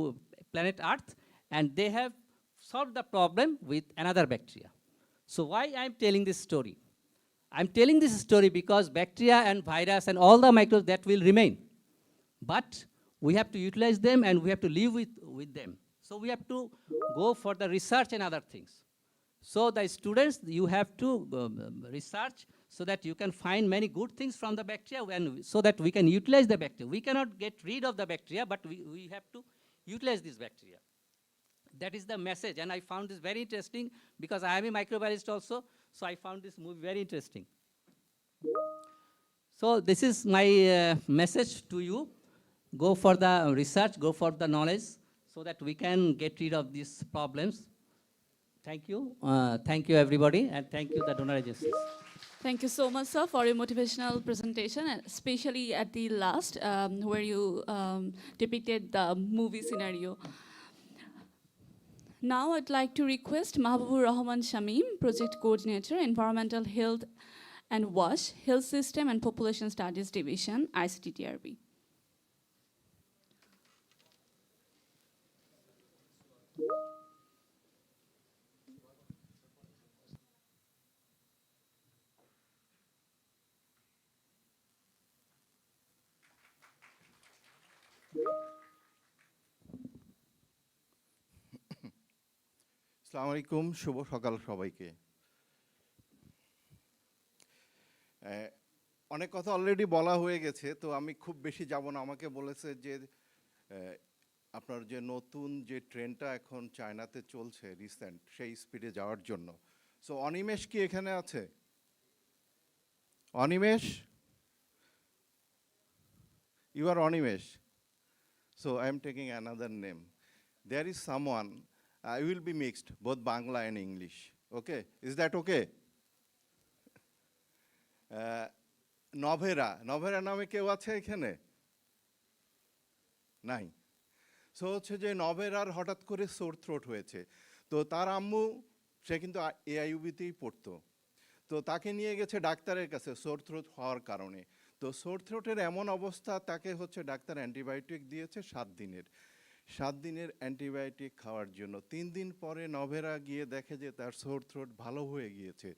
planet Earth, and they have solved the problem with another bacteria. So why I'm telling this story? I'm telling this story because bacteria and virus and all the microbes that will remain, but we have to utilize them and we have to live with them. So we have to go for the research and other things. So the students, you have to research so that you can find many good things from the bacteria, so that we can utilize the bacteria. We cannot get rid of the bacteria, but we have to utilize this bacteria. That is the message, and I found this very interesting because I am a microbiologist also, so I found this movie very interesting. So this is my message to you. Go for the research, go for the knowledge, so that we can get rid of these problems. Thank you. Thank you, everybody, and thank you, the donor agencies. Thank you so much, sir, for your motivational presentation, and especially at the last, where you depicted the movie scenario. Now I'd like to request Mahbubur Rahman Shamim, Project Coordinator, Environmental Health and WOAH, Health System and Population Studies Division, ICTTRB. আসসালামু আলাইকুম, শুভ সকাল সবাইকে। অনেক কথা already বলা হয়ে গেছে, তো আমি খুব বেশি যাব না। আমাকে বলেছে যে আপনার যে নতুন যে ট্রেনটা এখন চায়নাতে চলছে রিসেন্ট, সেই স্পিডে যাওয়ার জন্য। সো অনিমেষ কি এখানে আছে? Animesh, you are Animesh? So I am taking another name. There is someone, I will be mixed, both Bangla and English. Okay, is that okay? Novera নামে কেউ আছে এখানে? নাই। সো হচ্ছে যে নভেরার হঠাৎ করে সোর থ্রোট হয়েছে, তো তার আম্মু, সে কিন্তু AIUB-তেই পড়তো, তো তাকে নিয়ে গেছে ডাক্তারের কাছে সোর থ্রোট হওয়ার কারণে। তো সোর থ্রোটের এমন অবস্থা, তাকে হচ্ছে ডাক্তার অ্যান্টিবায়োটিক দিয়েছে 7 দিনের। 7 দিনের অ্যান্টিবায়োটিক খাওয়ার জন্য 3 দিন পরে নভেরা গিয়ে দেখে যে তার সোর থ্রোট ভালো হয়ে গিয়েছে।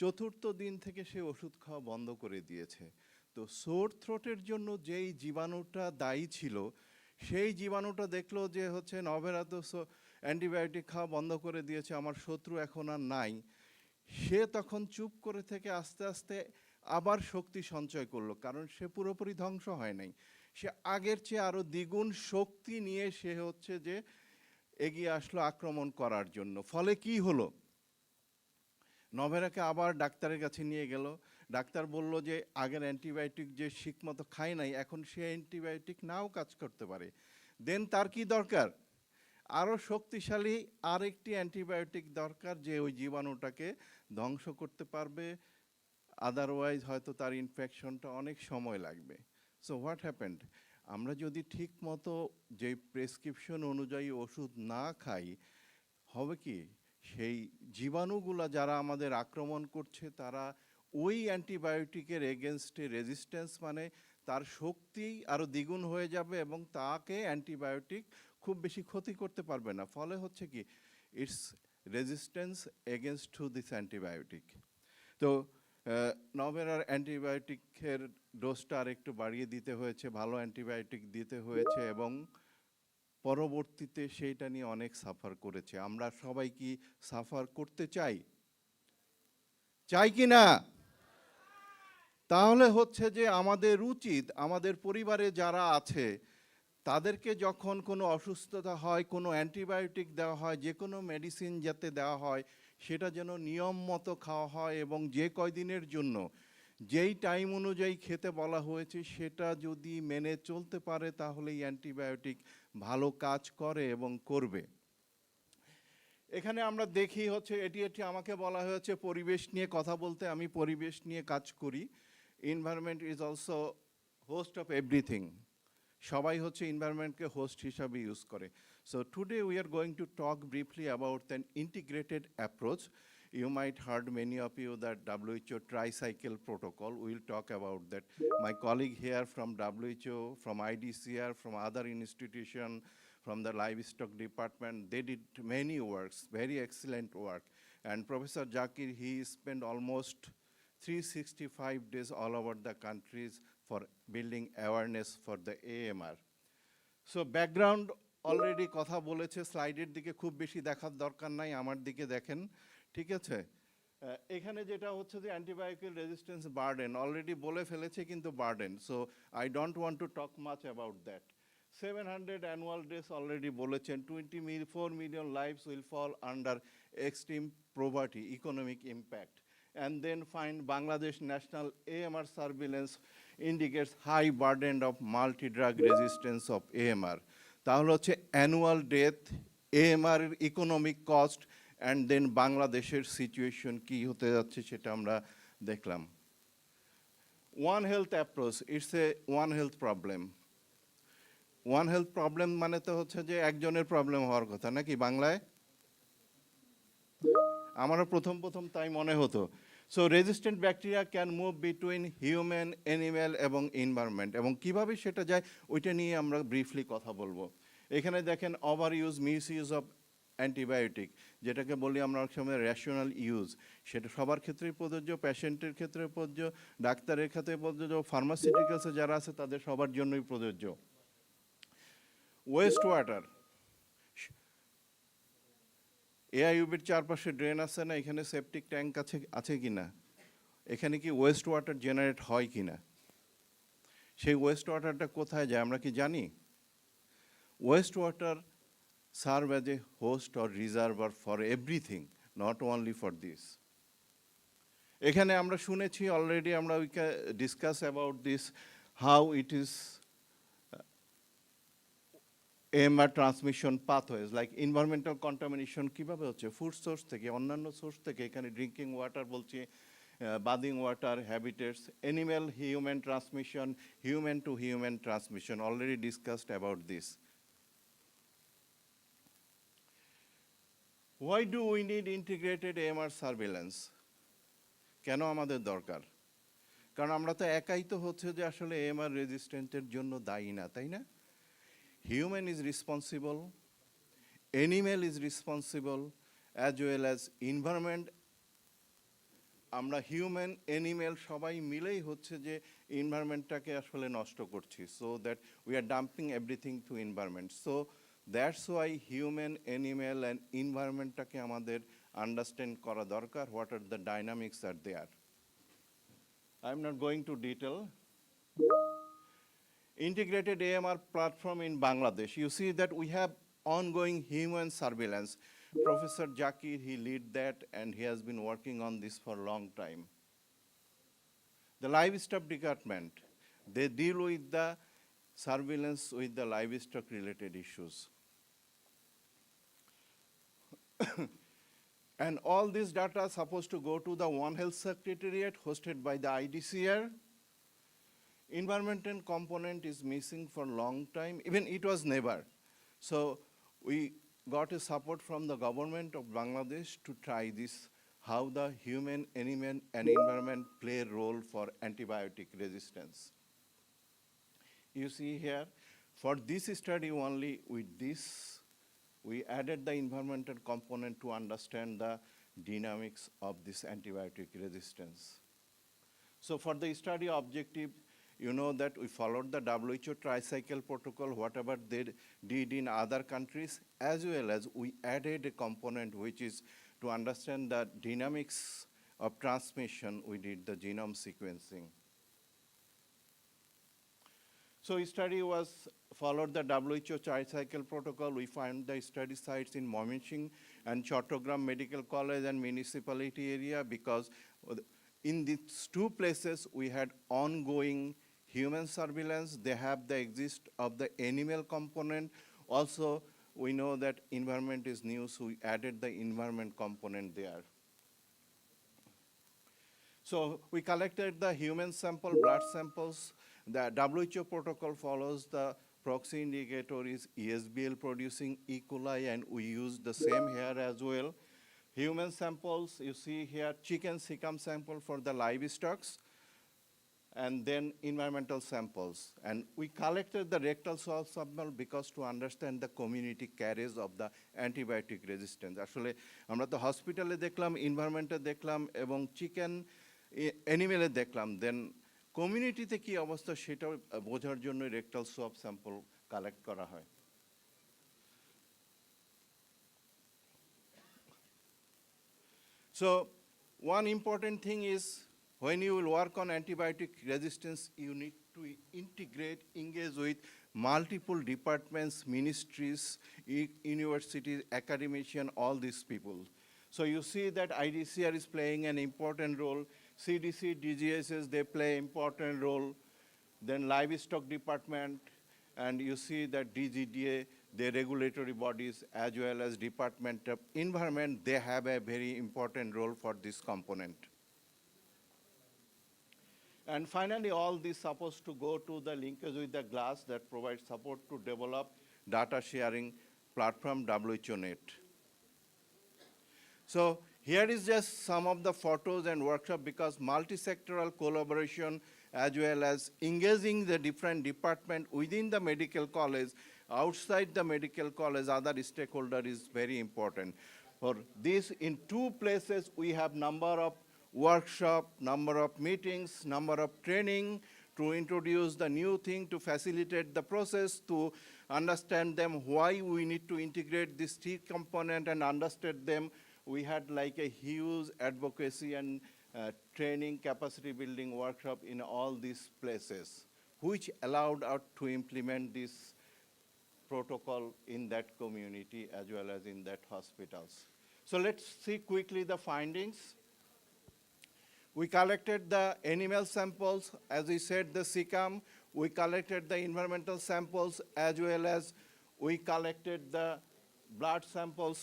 4র্থ দিন থেকে সে ওষুধ খাওয়া বন্ধ করে দিয়েছে। তো সোর থ্রোটের জন্য যেই জীবাণুটা দায়ী ছিল, সেই জীবাণুটা দেখলো যে হচ্ছে নভেরা তো অ্যান্টিবায়োটিক খাওয়া বন্ধ করে দিয়েছে, আমার শত্রু এখন আর নাই। সে তখন চুপ করে থেকে আস্তে আস্তে আবার শক্তি সঞ্চয় করলো, কারণ সে পুরোপুরি ধ্বংস হয় নাই। সে আগের চেয়ে আরও দ্বিগুণ শক্তি নিয়ে সে হচ্ছে যে এগিয়ে আসলো আক্রমণ করার জন্য। ফলে কি হলো, নভেরাকে আবার ডাক্তারের কাছে নিয়ে গেল। ডাক্তার বলল যে আগের অ্যান্টিবায়োটিক যে ঠিকমতো খায় নাই, এখন সে অ্যান্টিবায়োটিক নাও কাজ করতে পারে। দেন তার কি দরকার? আরও শক্তিশালী আরেকটি অ্যান্টিবায়োটিক দরকার, যে ওই জীবাণুটাকে ধ্বংস করতে পারবে, আদারওয়াইজ হয়তো তার ইনফেকশনটা অনেক সময় লাগবে। সো হোয়াট হ্যাপেন্ড, আমরা যদি ঠিক মতো যে প্রেসক্রিপশন অনুযায়ী ওষুধ না খাই, হবে কি, সেই জীবাণুগুলা যারা আমাদের আক্রমণ করছে, তারা ওই অ্যান্টিবায়োটিকের এগেনস্টে রেজিস্ট্যান্স, মানে তার শক্তি আরও দ্বিগুণ হয়ে যাবে এবং তাকে অ্যান্টিবায়োটিক খুব বেশি ক্ষতি করতে পারবে না। ফলে হচ্ছে কি, it's resistance against to this antibiotic. তো নভেরার অ্যান্টিবায়োটিকের ডোজটা আর একটু বাড়িয়ে দিতে হয়েছে, ভালো অ্যান্টিবায়োটিক দিতে হয়েছে, এবং পরবর্তীতে সেইটা নিয়ে অনেক সাফার করেছে। আমরা সবাই কি সাফার করতে চাই? চাই কি না? তাহলে হচ্ছে যে আমাদের উচিত, আমাদের পরিবারে যারা আছে তাদেরকে যখন কোনো অসুস্থতা হয়, কোনো অ্যান্টিবায়োটিক দেওয়া হয়, যে কোনো মেডিসিন যাতে দেওয়া হয়, সেটা যেন নিয়ম মতো খাওয়া হয়, এবং যে কয়দিনের জন্য যেই টাইম অনুযায়ী খেতে বলা হয়েছে সেটা যদি মেনে চলতে পারে, তাহলেই অ্যান্টিবায়োটিক ভালো কাজ করে এবং করবে। এখানে আমরা দেখি হচ্ছে এটি আমাকে বলা হয়েছে পরিবেশ নিয়ে কথা বলতে, আমি পরিবেশ নিয়ে কাজ করি। Environment is also host of everything, সবাই হচ্ছে এনভায়রনমেন্টকে হোস্ট হিসাবে ইউজ করে। So today we are going to talk briefly about an integrated approach. You might heard many of you that WHO tricycle protocol. We'll talk about that. My colleague here from WHO, from IDCR, from other institution, from the livestock department, they did many works, very excellent work. And Professor Zakir, he spent almost 365 days all over the countries for building awareness for the AMR. So background already কথা বলেছে, স্লাইডের দিকে খুব বেশি দেখার দরকার নাই, আমার দিকে দেখেন, ঠিক আছে? এখানে যেটা হচ্ছে যে অ্যান্টিবায়োটিক রেজিস্ট্যান্স বার্ডেন অলরেডি বলে ফেলেছে কিন্তু burden, so I don't want to talk much about that. 700 annual deaths already বলেছেন, 24 million lives will fall under extreme poverty, economic impact. And then find Bangladesh national AMR surveillance indicates high burden of multi-drug resistance of AMR. তাহলে হচ্ছে annual death, AMR এর economic cost, and then বাংলাদেশের situation কি হতে যাচ্ছে সেটা আমরা দেখলাম। One health approach, it's a one health problem. One health problem মানে তো হচ্ছে যে একজনের প্রবলেম হওয়ার কথা নাকি বাংলায়? আমারও প্রথম তাই মনে হতো। So resistant bacteria can move between human, animal এবং এনভায়রনমেন্ট, এবং কিভাবে সেটা যায় ওইটা নিয়ে আমরা ব্রিফলি কথা বলবো। এখানে দেখেন over use, miss use of antibiotic, যেটাকে বলি আমরা অনেক সময় রেশনাল ইউজ, সেটা সবার ক্ষেত্রেই প্রযোজ্য, পেশেন্টের ক্ষেত্রে প্রযোজ্য, ডাক্তারের ক্ষেত্রে প্রযোজ্য, ফার্মাসিউটিক্যালসে যারা আছে তাদের সবার জন্যই প্রযোজ্য। ওয়েস্ট ওয়াটার, AIUB-র চারপাশে ড্রেন আছে না, এখানে সেপটিক ট্যাঙ্ক আছে কি না, এখানে কি ওয়েস্ট ওয়াটার জেনারেট হয় কি না, সেই ওয়েস্ট ওয়াটারটা কোথায় যায় আমরা কি জানি? West water serve as a host or reservoir for everything, not only for this. এখানে আমরা শুনেছি অলরেডি, আমরা we can discuss about this, how it is AMR transmission pathways, like environmental contamination কিভাবে হচ্ছে, ফুড সোর্স থেকে, অন্যান্য source থেকে, এখানে ড্রিঙ্কিং ওয়াটার বলছি, bathing water, habitats, animal human transmission, human to human transmission, already discussed about this. Why do we need integrated AMR surveillance? কেন আমাদের দরকার? কারণ আমরা তো একাই তো হচ্ছে যে আসলে AMR রেজিস্ট্যান্টের জন্য দায়ী না, তাই না? Human is responsible, animal is responsible, as well as environment. আমরা হিউম্যান, অ্যানিম্যাল সবাই মিলেই হচ্ছে যে এনভায়রনমেন্টটাকে আসলে নষ্ট করছি, so that we are dumping everything to environment. So that's why human, animal and এনভায়রনমেন্টটাকে আমাদের আন্ডারস্ট্যান্ড করা দরকার, what are the dynamics are there. I am not going to detail. Integrated AMR platform in Bangladesh. You see that we have ongoing human surveillance. Professor Zakir, he lead that, and he has been working on this for a long time. The livestock department, they deal with the surveillance with the livestock related issues. And all this data are supposed to go to the One Health Secretariat hosted by the IDCR. Environmental component is missing for a long time, even it was never. So we got a support from the government of Bangladesh to try this, how the human, animal, and environment play a role for antibiotic resistance. You see here, for this study only, with this, we added the environmental component to understand the dynamics of this antibiotic resistance. So for the study objective, you know that we followed the WHO tricycle protocol, whatever they did in other countries, as well as we added a component which is to understand the dynamics of transmission, we did the genome sequencing. So study was followed the WHO tricycle protocol. We found the study sites in Mominsing and Chattogram Medical College and municipality area, because in these two places we had ongoing human surveillance. They have the exist of the animal component. Also, we know that environment is new, so we added the environment component there. So we collected the human sample, blood samples. The WHO protocol follows the proxy indicator is ESBL producing E. coli, and we use the same here as well. Human samples, you see here, chicken cecum sample for the livestock, and then environmental samples. And we collected the rectal swab sample because to understand the community carriers of the antibiotic resistance. Actually, আমরা তো হসপিটালে দেখলাম, environment-এ দেখলাম, এবং chicken animal-এ দেখলাম, then community-তে কি অবস্থা সেটা বোঝার জন্য rectal swab sample collect করা হয়। So one important thing is, when you will work on antibiotic resistance, you need to integrate, engage with multiple departments, ministries, universities, academicians, all these people. So you see that IDCR is playing an important role. CDC, DGSs, they play important role. Then livestock department, and you see that DGDA, the regulatory bodies, as well as Department of Environment, they have a very important role for this component. And finally, all this supposed to go to the linkage with the glass that provides support to develop data sharing platform WHONet. So here is just some of the photos and workshop, because multi-sectoral collaboration as well as engaging the different department within the medical college, outside the medical college, other stakeholder is very important. For this, in 2 places, we have number of workshop, number of meetings, number of training to introduce the new thing, to facilitate the process, to understand them why we need to integrate this 3 component and understand them. We had like a huge advocacy and training, capacity building workshop in all these places, which allowed us to implement this protocol in that community as well as in that hospitals. So let's see quickly the findings. We collected the animal samples, as we said, the cecum. We collected the environmental samples, as well as we collected the blood samples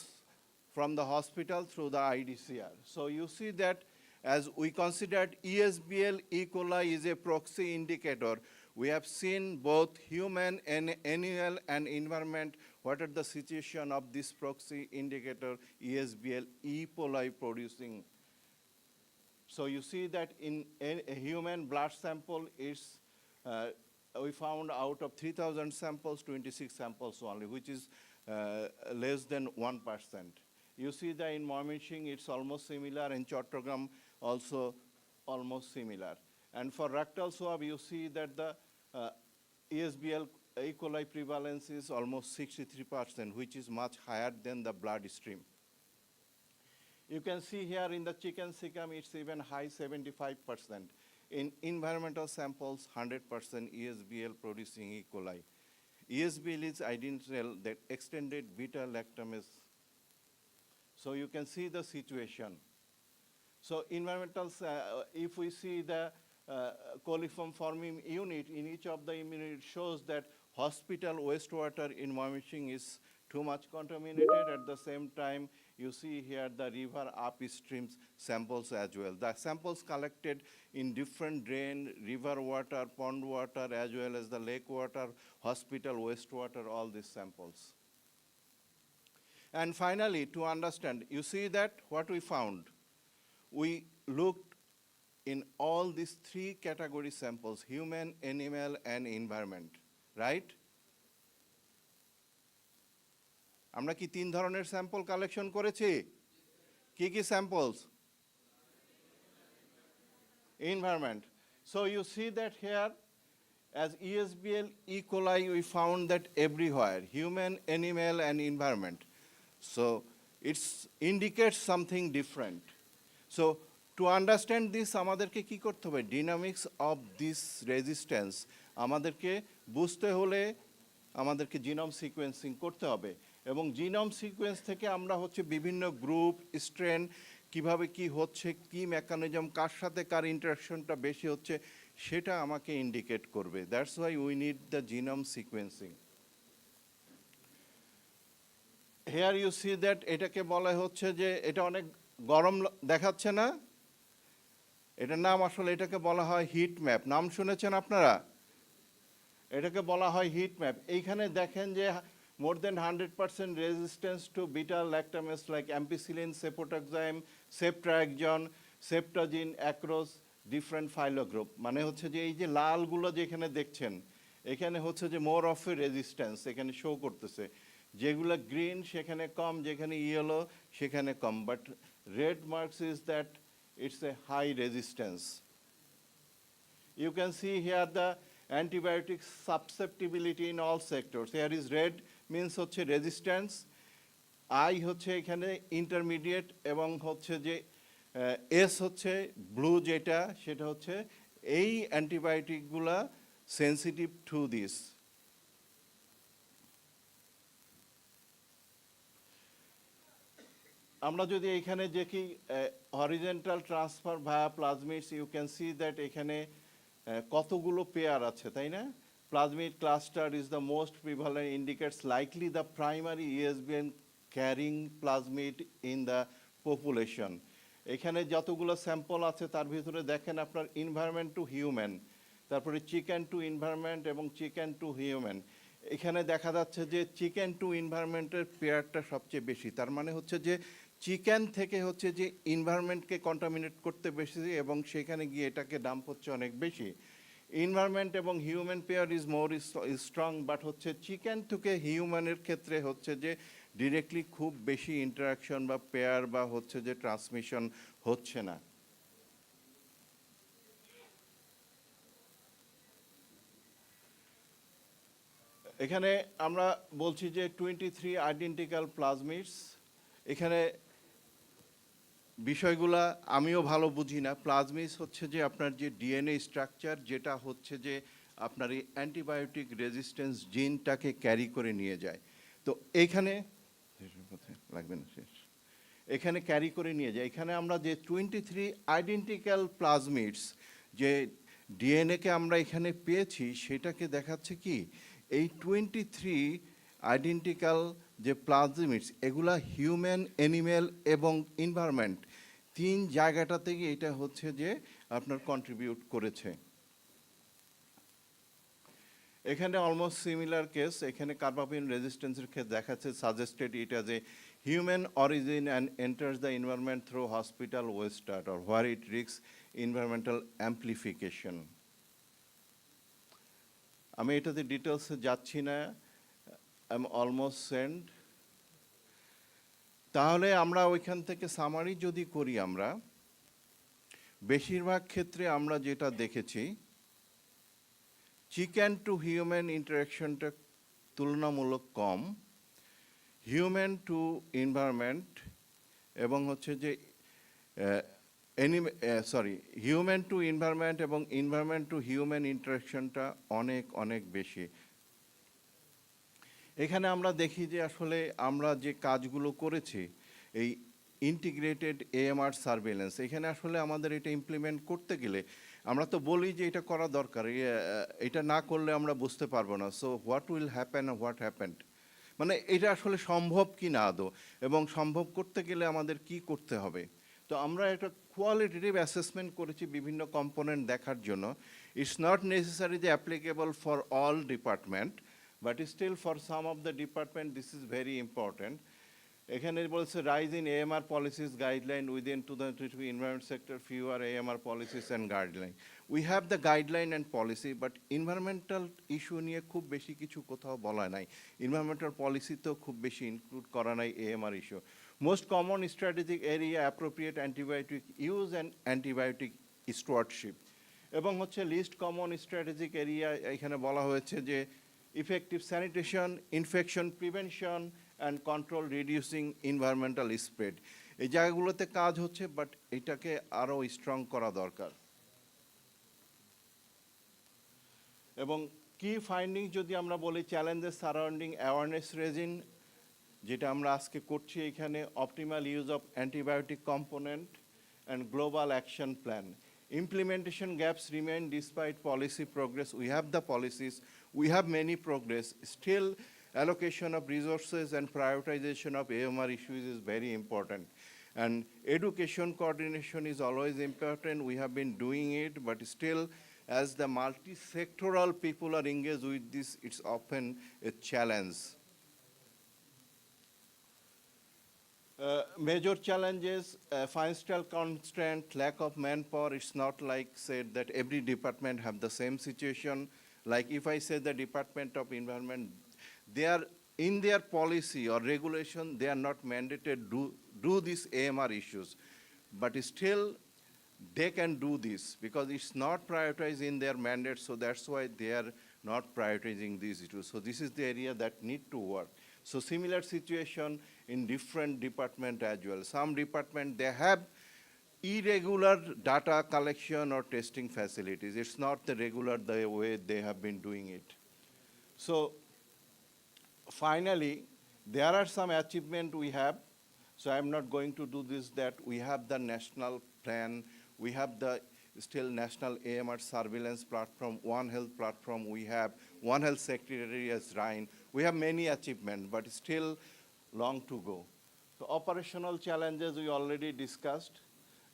from the hospital through the IDCR. So you see that as we considered ESBL E. coli is a proxy indicator, we have seen both human and animal and environment, what are the situation of this proxy indicator ESBL E. coli producing. So you see that in a human blood sample is, we found out of 3,000 samples, 26 samples only, which is less than 1%. You see that in Moimishing, it's almost similar, and Chattogram also almost similar. And for rectal swab, you see that the ESBL E. coli prevalence is almost 63%, which is much higher than the blood stream. You can see here in the chicken cecum, it's even high, 75%. In environmental samples, 100% ESBL producing E. coli. ESBL is identical, that extended beta-lactamase. So you can see the situation. So environmental, if we see the coliform forming unit in each of the unit, shows that hospital wastewater in Moimishing is too much contaminated. At the same time, you see here the river upstream samples as well. The samples collected in different drain, river water, pond water, as well as the lake water, hospital wastewater, all these samples. And finally, to understand, you see that what we found, we looked in all these 3 category samples, human, animal, and environment, right? আমরা কি 3 ধরনের sample collection করেছি? কি samples? Environment. So you see that here, as ESBL E. coli, we found that everywhere, human, animal, and environment. So it indicates something different. So to understand this, আমাদেরকে কি করতে হবে? Dynamics of this resistance আমাদেরকে বুঝতে হলে আমাদেরকে genome sequencing করতে হবে, এবং জিনোম সিকোয়েন্স থেকে আমরা হচ্ছে বিভিন্ন গ্রুপ, স্ট্রেন, কিভাবে কি হচ্ছে, কি মেকানিজম, কার সাথে কার ইন্টারাকশনটা বেশি হচ্ছে, সেটা আমাকে ইন্ডিকেট করবে। That's why we need the genome sequencing. Here you see that এটাকে বলা হচ্ছে যে এটা অনেক গরম দেখাচ্ছে না, এটার নাম আসলে এটাকে বলা হয় হিট ম্যাপ। নাম শুনেছেন আপনারা? এটাকে বলা হয় হিট ম্যাপ। এইখানে দেখেন যে more than 100% resistance to beta-lactamase like ampicillin, cefotaxime, ceftriaxone, ceftazine across different phylogroup। মানে হচ্ছে যে এই যে লালগুলো যেখানে দেখছেন, এখানে হচ্ছে যে more of a resistance এখানে শো করতেছে। যেগুলো গ্রিন সেখানে কম, যেখানে ইয়েলো সেখানে কম, but red marks is that it's a high resistance. You can see here the antibiotic susceptibility in all sectors. Here is red means হচ্ছে resistance, I হচ্ছে এখানে intermediate এবং হচ্ছে যে S হচ্ছে ব্লু যেটা সেটা হচ্ছে এই অ্যান্টিবায়োটিকগুলা সেন্সিটিভ টু দিস। আমরা যদি এখানে দেখি horizontal transfer via plasmids, you can see that এখানে কতগুলো পেয়ার আছে, তাই না? Plasmid cluster is the most prevalent, indicates likely the primary ESBN carrying plasmid in the population. এখানে যতগুলো স্যাম্পল আছে তার ভিতরে দেখেন আপনার এনভায়রনমেন্ট টু হিউম্যান, তারপরে চিকেন টু এনভায়রনমেন্ট এবং চিকেন টু হিউম্যান। এখানে দেখা যাচ্ছে যে চিকেন টু এনভায়রনমেন্টের পেয়ারটা সবচেয়ে বেশি, তার মানে হচ্ছে যে চিকেন থেকে হচ্ছে যে এনভায়রনমেন্টকে কন্টামিনেট করতে বেশি এবং সেখানে গিয়ে এটাকে ডাম্প হচ্ছে অনেক বেশি। এনভায়রনমেন্ট এবং human pair is more strong, but হচ্ছে চিকেন থেকে হিউম্যানের ক্ষেত্রে হচ্ছে যে ডিরেক্টলি খুব বেশি ইন্টারাকশন বা পেয়ার বা হচ্ছে যে ট্রান্সমিশন হচ্ছে না। এখানে আমরা বলছি যে 23 আইডেন্টিক্যাল প্লাজমিডস। এখানে বিষয়গুলা আমিও ভালো বুঝি না। প্লাজমিডস হচ্ছে যে আপনার যে ডিএনএ স্ট্রাকচার, যেটা হচ্ছে যে আপনার এই অ্যান্টিবায়োটিক রেজিস্ট্যান্স জিনটাকে ক্যারি করে নিয়ে যায়। তো এইখানে লাগবে না, শেষ, এখানে ক্যারি করে নিয়ে যায়। এখানে আমরা যে 23 আইডেন্টিক্যাল প্লাজমিডস যে ডিএনএকে আমরা এখানে পেয়েছি, সেটাকে দেখাচ্ছে কি এই 23 আইডেন্টিক্যাল যে প্লাজমিডস, এগুলা হিউম্যান, অ্যানিম্যাল এবং এনভায়রনমেন্ট তিন জায়গাটা থেকে এটা হচ্ছে যে আপনার কন্ট্রিবিউট করেছে। এখানে অলমোস্ট সিমিলার কেস, এখানে কার্বাপিন রেজিস্ট্যান্সের ক্ষেত্রে দেখাচ্ছে suggested it as a human origin and enters the environment through hospital West start or where it risk environmental amplification. আমি এটাতে ডিটেলসে যাচ্ছি না, আই এম অলমোস্ট সেন্ড। তাহলে আমরা ওইখান থেকে সামারি যদি করি, আমরা বেশিরভাগ ক্ষেত্রে আমরা যেটা দেখেছি, চিকেন টু হিউম্যান ইন্টারাকশনটা তুলনামূলক কম, হিউম্যান টু এনভায়রনমেন্ট এবং হচ্ছে যে হিউম্যান টু এনভায়রনমেন্ট এবং এনভায়রনমেন্ট টু হিউম্যান ইন্টারাকশনটা অনেক অনেক বেশি। এখানে আমরা দেখি যে আসলে আমরা যে কাজগুলো করেছি, এই ইন্টিগ্রেটেড AMR সার্ভেলেন্স, এখানে আসলে আমাদের এটা ইমপ্লিমেন্ট করতে গেলে আমরা তো বলি যে এটা করা দরকার, এটা না করলে আমরা বুঝতে পারবো না। So what will happen, what happened, মানে এটা আসলে সম্ভব কি না আদৌ, এবং সম্ভব করতে গেলে আমাদের কি করতে হবে। তো আমরা একটা কোয়ালিটেটিভ অ্যাসেসমেন্ট করেছি বিভিন্ন কম্পোনেন্ট দেখার জন্য। ইটস নট নেসেসারি যে applicable for all department, but still for some of the department this is very important. এখানে বলছে rise in AMR policies guideline within 2023 environment sector, fewer AMR policies and guideline. We have the guideline and policy, but environmental issue নিয়ে খুব বেশি কিছু কোথাও বলা নাই। environmental policy তো খুব বেশি ইনক্লুড করা নাই AMR issue. Most common strategic area appropriate antibiotic use and antibiotic stewardship, এবং হচ্ছে least common strategic area এখানে বলা হয়েছে যে effective sanitation, infection prevention and control, reducing environmental spread. এই জায়গাগুলোতে কাজ হচ্ছে, বাট এটাকে আরো স্ট্রং করা দরকার। এবং কি ফাইন্ডিং যদি আমরা বলি, চ্যালেঞ্জেস সারাউন্ডিং অ্যাওয়ারনেস রেজিং, যেটা আমরা আজকে করছি এখানে, optimal use of antibiotic component and global action plan. Implementation gaps remain despite policy progress. We have the policies, we have many progress. Still, allocation of resources and prioritization of AMR issues is very important. And education coordination is always important. We have been doing it, but still, as the multi-sectoral people are engaged with this, it's often a challenge. Major challenges, financial constraint, lack of manpower. It's not like said that every department have the same situation. Like if I say the Department of Environment, they are in their policy or regulation, they are not mandated to do these AMR issues. But still, they can do this because it's not prioritized in their mandate, so that's why they are not prioritizing these issues. So this is the area that need to work. So similar situation in different department as well. Some department, they have irregular data collection or testing facilities. It's not the regular the way they have been doing it. So finally, there are some achievement we have. So I'm not going to do this, that we have the national plan, we have the still national AMR surveillance platform, One Health platform, we have One Health Secretary as Ryan. We have many achievements, but still long to go. So operational challenges we already discussed.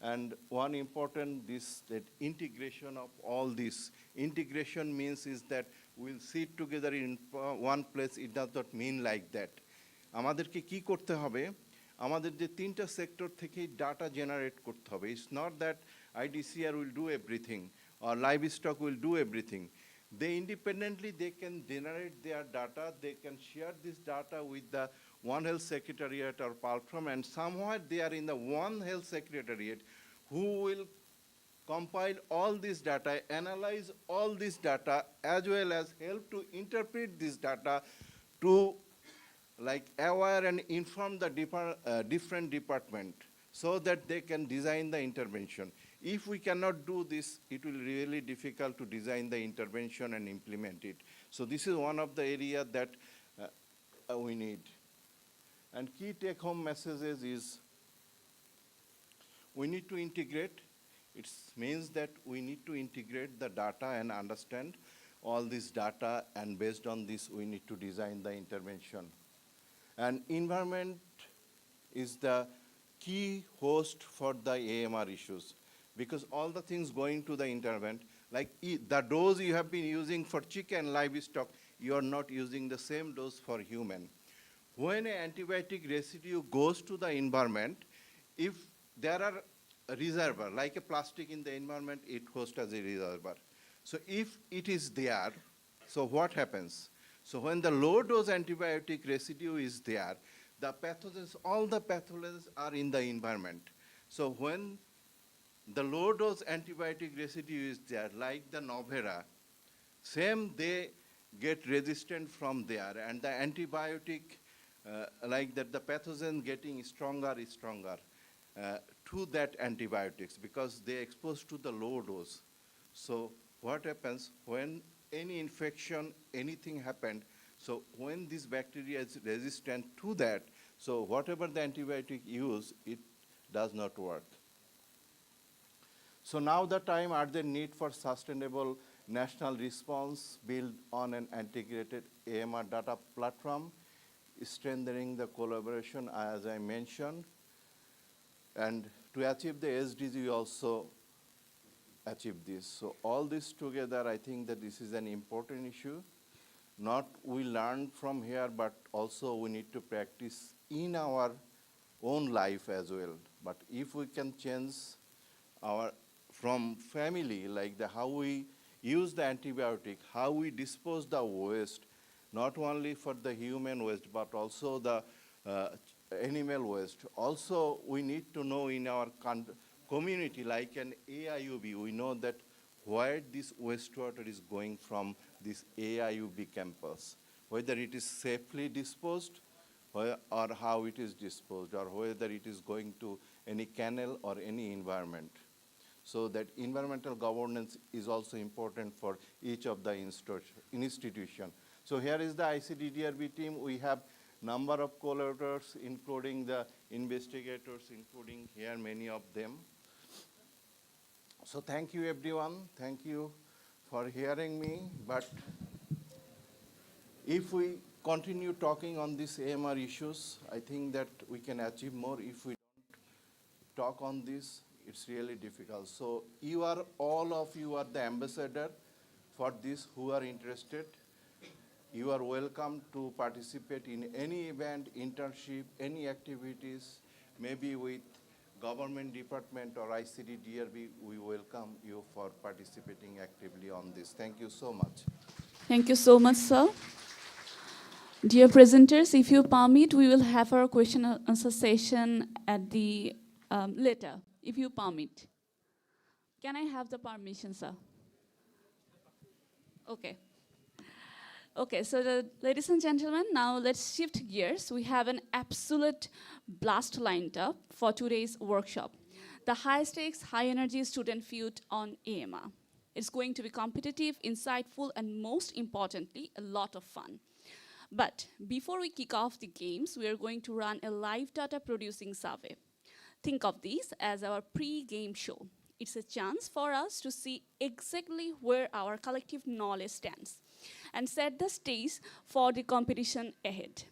And one important, that integration of all this. Integration means is that we'll sit together in one place. It does not mean like that. আমাদেরকে কি করতে হবে? আমাদের যে তিনটা sector থেকে data generate করতে হবে. It's not that IDCR will do everything or livestock will do everything. They independently, they can generate their data, they can share this data with the One Health Secretariat or platform, and somewhere they are in the One Health Secretariat who will compile all this data, analyze all this data, as well as help to interpret this data to like aware and inform the different department so that they can design the intervention. If we cannot do this, it will be really difficult to design the intervention and implement it. So this is one of the areas that we need. And key take-home messages is we need to integrate. It means that we need to integrate the data and understand all this data, and based on this, we need to design the intervention. And environment is the key host for the AMR issues, because all the things going to the intervention, like the dose you have been using for chicken livestock, you are not using the same dose for human. When an antibiotic residue goes to the environment, if there are a reservoir, like a plastic in the environment, it hosts as a reservoir. So if it is there, so what happens? So when the low dose antibiotic residue is there, the pathogens, all the pathogens are in the environment. So when the low dose antibiotic residue is there, like the Novera, same they get resistant from there, and the antibiotic, like that the pathogen getting stronger to that antibiotics because they exposed to the low dose. So what happens when any infection, anything happened, so when this bacteria is resistant to that, so whatever the antibiotic use, it does not work. So now the time are the need for sustainable national response built on an integrated AMR data platform, strengthening the collaboration as I mentioned. And to achieve the SDG, we also achieve this. So all this together, I think that this is an important issue. Not we learn from here, but also we need to practice in our own life as well. But if we can change our from family, like how we use the antibiotic, how we dispose the waste, not only for the human waste, but also the animal waste. Also, we need to know in our community, like an AIUB, we know that where this wastewater is going from this AIUB campus, whether it is safely disposed or how it is disposed, or whether it is going to any canal or any environment. So that environmental governance is also important for each of the institution. So here is the ICDDRB team. We have number of collaborators, including the investigators, including here many of them. So thank you, everyone. Thank you for hearing me. But if we continue talking on these AMR issues. I think that we can achieve more. If we don't talk on this, it's really difficult. So you are, all of you are the ambassador for this who are interested. You are welcome to participate in any event, internship, any activities, maybe with government department or ICD DRB. We welcome you for participating actively on this. Thank you so much. Thank you so much, sir. Dear presenters, if you permit, we will have our question and answer session at the later, if you permit. Can I have the permission, sir? Okay. Okay, so ladies and gentlemen, now let's shift gears. We have an absolute blast lined up for today's workshop. The high stakes, high energy student feud on AMR. It's going to be competitive, insightful, and most importantly, a lot of fun. But before we kick off the games, we are going to run a live data producing survey. Think of this as our pre-game show. It's a chance for us to see exactly where our collective knowledge stands and set the stage for the competition ahead.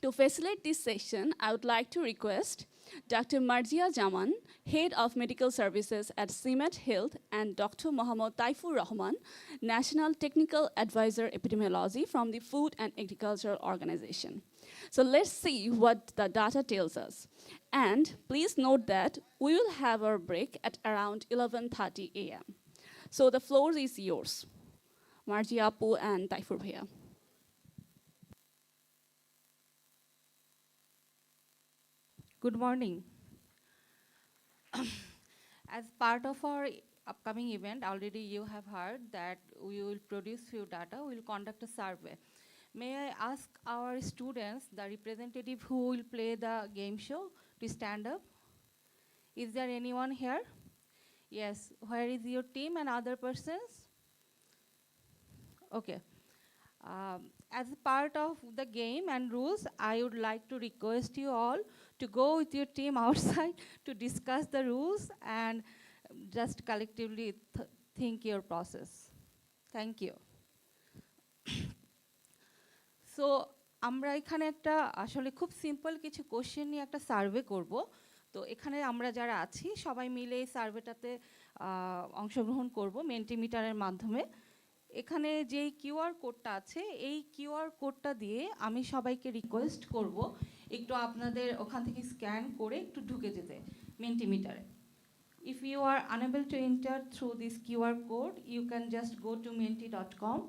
To facilitate this session, I would like to request Dr. Marjia Jaman, Head of Medical Services at CMED Health, and Dr. Mohammad Taifur Rahman, National Technical Advisor Epidemiology from the Food and Agricultural Organization. So let's see what the data tells us. And please note that we will have our break at around 11:30 a.m. So the floor is yours. Marjia Apu and Taifur Bhaiya. Good morning. As part of our upcoming event, already you have heard that we will produce few data, we will conduct a survey. May I ask our students, the representative who will play the game show, to stand up? Is there anyone here? Yes, where is your team and other persons? Okay. As a part of the game and rules, I would like to request you all to go with your team outside to discuss the rules and just collectively think your process. Thank you. So, আমরা এখানে একটা আসলে খুব simple কিছু question নিয়ে একটা survey করব। তো এখানে আমরা যারা আছি সবাই মিলে এই সার্ভেটাতে অংশগ্রহণ করব মেন্টিমিটারের মাধ্যমে। এখানে যেই কিউআর কোডটা আছে এই কিউআর কোডটা দিয়ে আমি সবাইকে রিকোয়েস্ট করব একটু আপনাদের ওখান থেকে স্ক্যান করে একটু ঢুকে যেতে মেন্টিমিটারে। If you are unable to enter through this QR code, you can just go to menti.com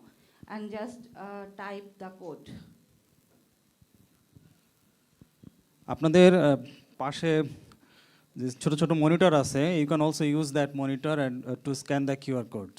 and just type the code. আপনাদের পাশে যে ছোট ছোট মনিটর আছে, you can also use that monitor and to scan the QR code.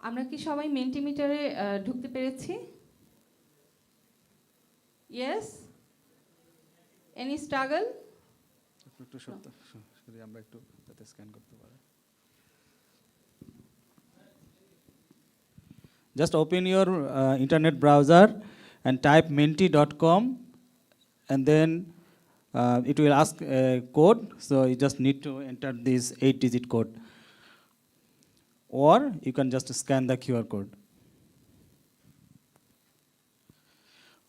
আমরা কি সবাই মেন্টিমিটারে ঢুকতে পেরেছি? Yes? Any struggle? একটু সত্যি আমরা একটু যাতে স্ক্যান করতে পারি। Just open your internet browser and type menti.com and then it will ask a code, so you just need to enter this 8-digit code. Or you can just scan the QR code.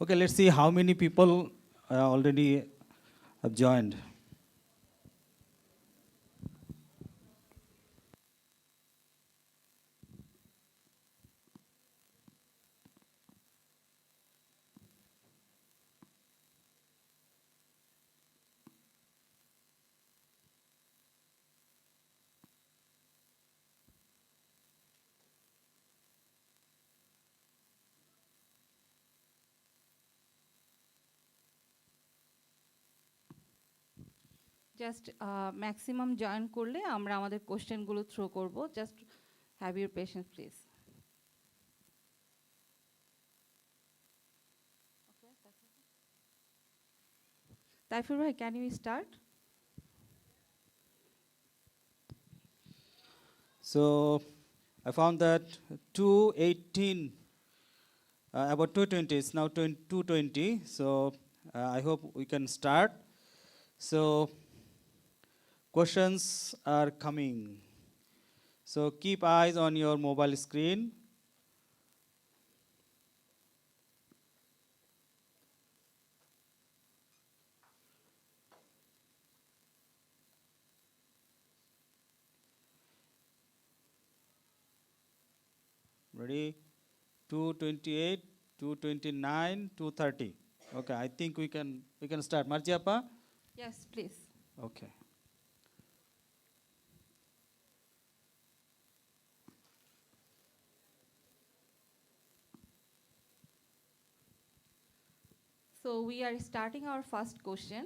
Okay, let's see how many people already have joined. Just maximum join করলে আমরা আমাদের কোশ্চেনগুলো throw করব। Just have your patience please. Taifur bhai, can you start? So I found that 218, about 220, it's now 220. So I hope we can start. So questions are coming. So keep eyes on your mobile screen. Ready? 228, 229, 230. Okay, I think we can start. Marjiappa? Yes, please. Okay. So we are starting our first question.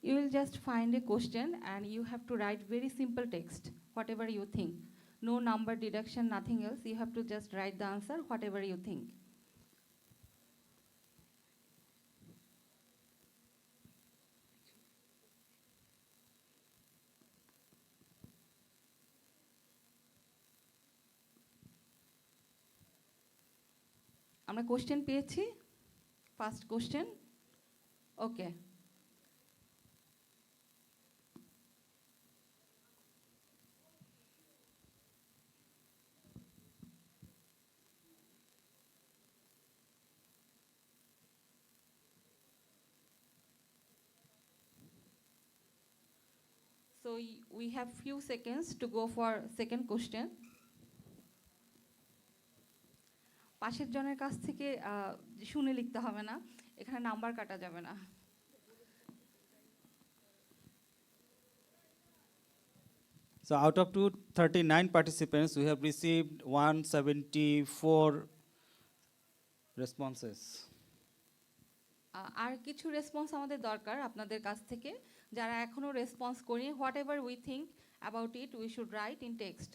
You will just find a question and you have to write very simple text, whatever you think. No number deduction, nothing else. You have to just write the answer, whatever you think. আমরা question পেয়েছি first question okay So we have few seconds to go for second question. পাশের জনের কাছ থেকে শুনে লিখতে হবে না এখানে নাম্বার কাটা যাবে না So out of 239 participants, we have received 174 responses. আর কিছু রেসপন্স আমাদের দরকার আপনাদের কাছ থেকে যারা এখনো রেসপন্স করি whatever we think about it we should write in text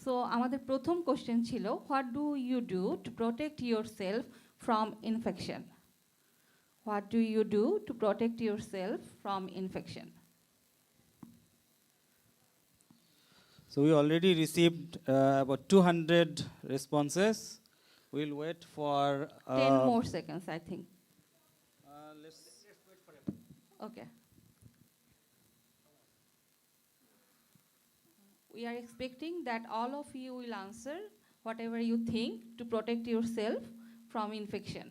so আমাদের প্রথম কোশ্চেন ছিল what do you do to protect yourself from infection what do you do to protect yourself from infection So we already received about 200 responses. We'll wait for 10 more seconds I think let's wait for okay we are expecting that all of you will answer whatever you think to protect yourself from infection.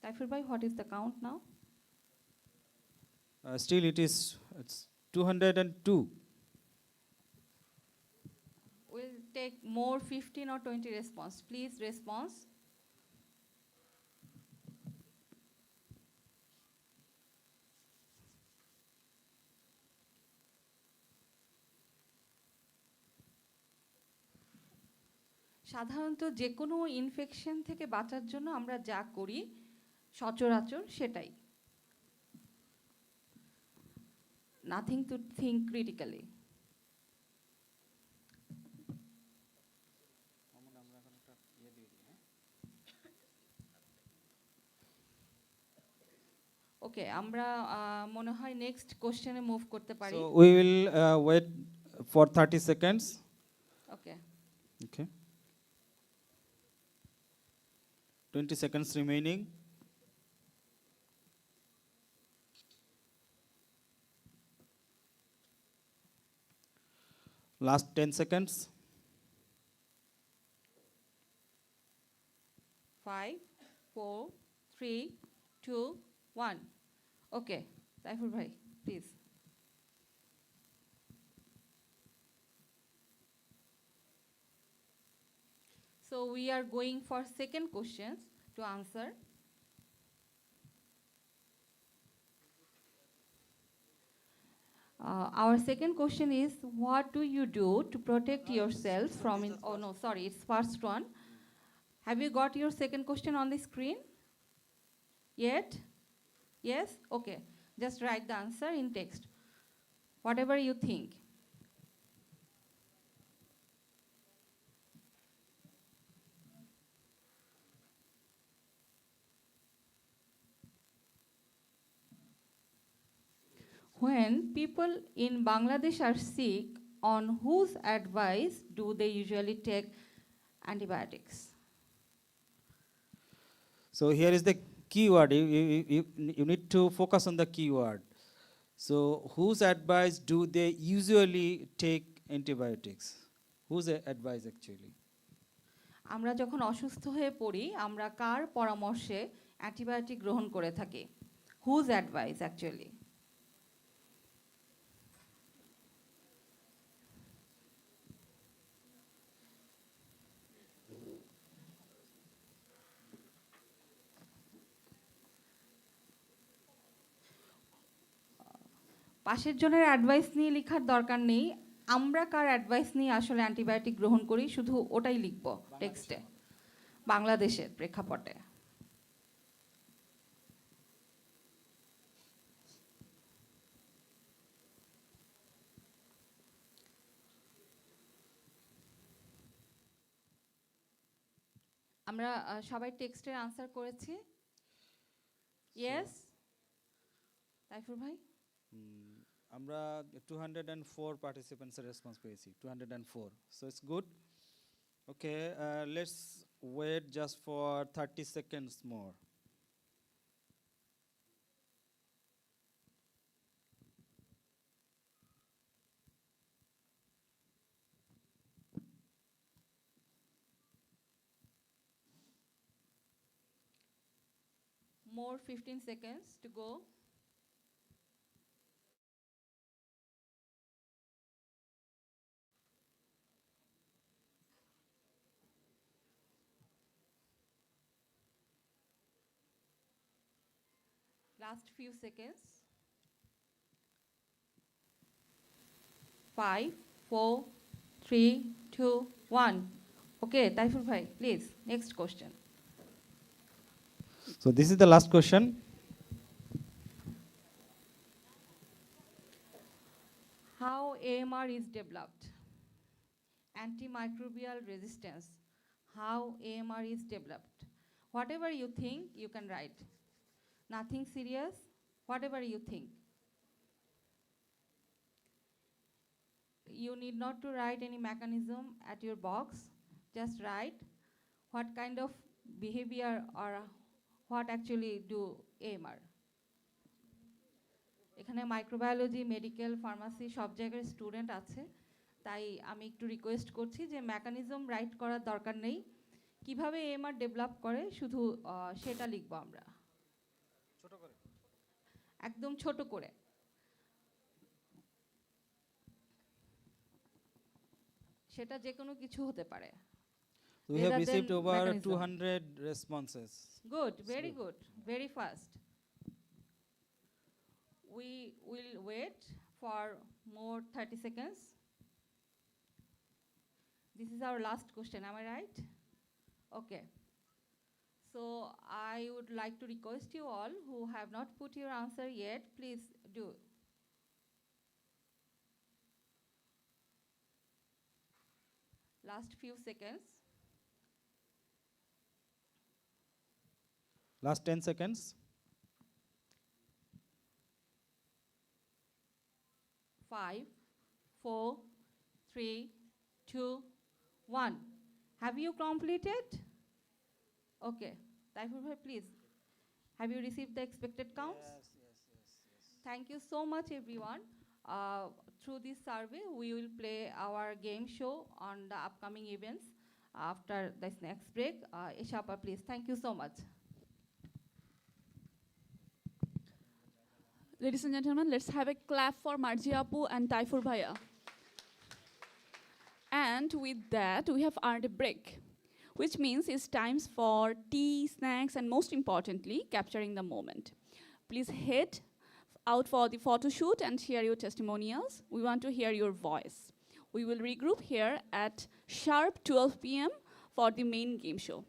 Taifur bhai, what is the count now? still it's 202. We'll take more 15 or 20 response. Please response. সাধারণত যে কোনো infection থেকে বাঁচার জন্য আমরা যা করি সচরাচর সেটাই নাথিং টু থিঙ্ক ক্রিটিক্যালি ওকে আমরা মনে হয় নেক্সট কোশ্চেনে মুভ করতে পারি So we will wait for 30 seconds. Okay Okay. 20 seconds remaining. Last 10 seconds. 5 4 3 2 1 ওকে তাইফুর ভাই please So we are going for second questions to answer. Our second question is, what do you do to protect yourself from, oh no, sorry, it's first one. Have you got your second question on the screen? Yet? Yes? Okay. Just write the answer in text. Whatever you think. When people in Bangladesh are sick, on whose advice do they usually take antibiotics? So here is the keyword. You need to focus on the keyword. So whose advice do they usually take antibiotics? Whose advice actually? আমরা যখন অসুস্থ হয়ে পড়ি আমরা কার পরামর্শে antibiotic গ্রহণ করে থাকি? Whose advice actually? পাশের জনের অ্যাডভাইস নিয়ে লেখার দরকার নেই, আমরা কার অ্যাডভাইস নিয়ে আসলে অ্যান্টিবায়োটিক গ্রহণ করি শুধু ওটাই লিখব টেক্সটে, বাংলাদেশের প্রেক্ষাপটে। আমরা সবাই টেক্সটের আনসার করেছি। ইয়েস তাইফুর ভাই? আমরা 204 participants response পেয়েছি, 204. So it's good. Okay, let's wait just for 30 seconds more. More 15 seconds to go. Last few seconds. 5, 4, 3, 2, 1. Okay, Taifur bhai, please, next question. So this is the last question. How AMR is developed? Antimicrobial resistance. How AMR is developed? Whatever you think, you can write. Nothing serious, whatever you think. You need not to write any mechanism at your box. Just write what kind of behavior or what actually do AMR. এখানে microbiology, medical, pharmacy সব জায়গার student আছে, তাই আমি একটু request করছি যে mechanism right করার দরকার নেই, কিভাবে AMR ডেভেলপ করে শুধু সেটা লিখবো আমরা একদম ছোট করে। সেটা যে কোনো কিছু হতে পারে। We have received over 200 responses. Good, very good, very fast. We will wait for more 30 seconds. This is our last question, am I right? Okay. So I would like to request you all who have not put your answer yet, please do. Last few seconds. Last 10 seconds. 5, 4, 3, 2, 1. Have you completed? Okay. Taifur bhai, please. Have you received the expected counts? Yes. Thank you so much, everyone. Through this survey, we will play our game show on the upcoming events after this next break. Ishapa, please. Thank you so much. Ladies and gentlemen, let's have a clap for Marji Apu and Taifur Bhaiya. And with that, we have earned a break. which means it's time for tea, snacks, and most importantly, capturing the moment. Please head out for the photo shoot and share your testimonials. We want to hear your voice. We will regroup here at sharp 12 p.m. for the main game show.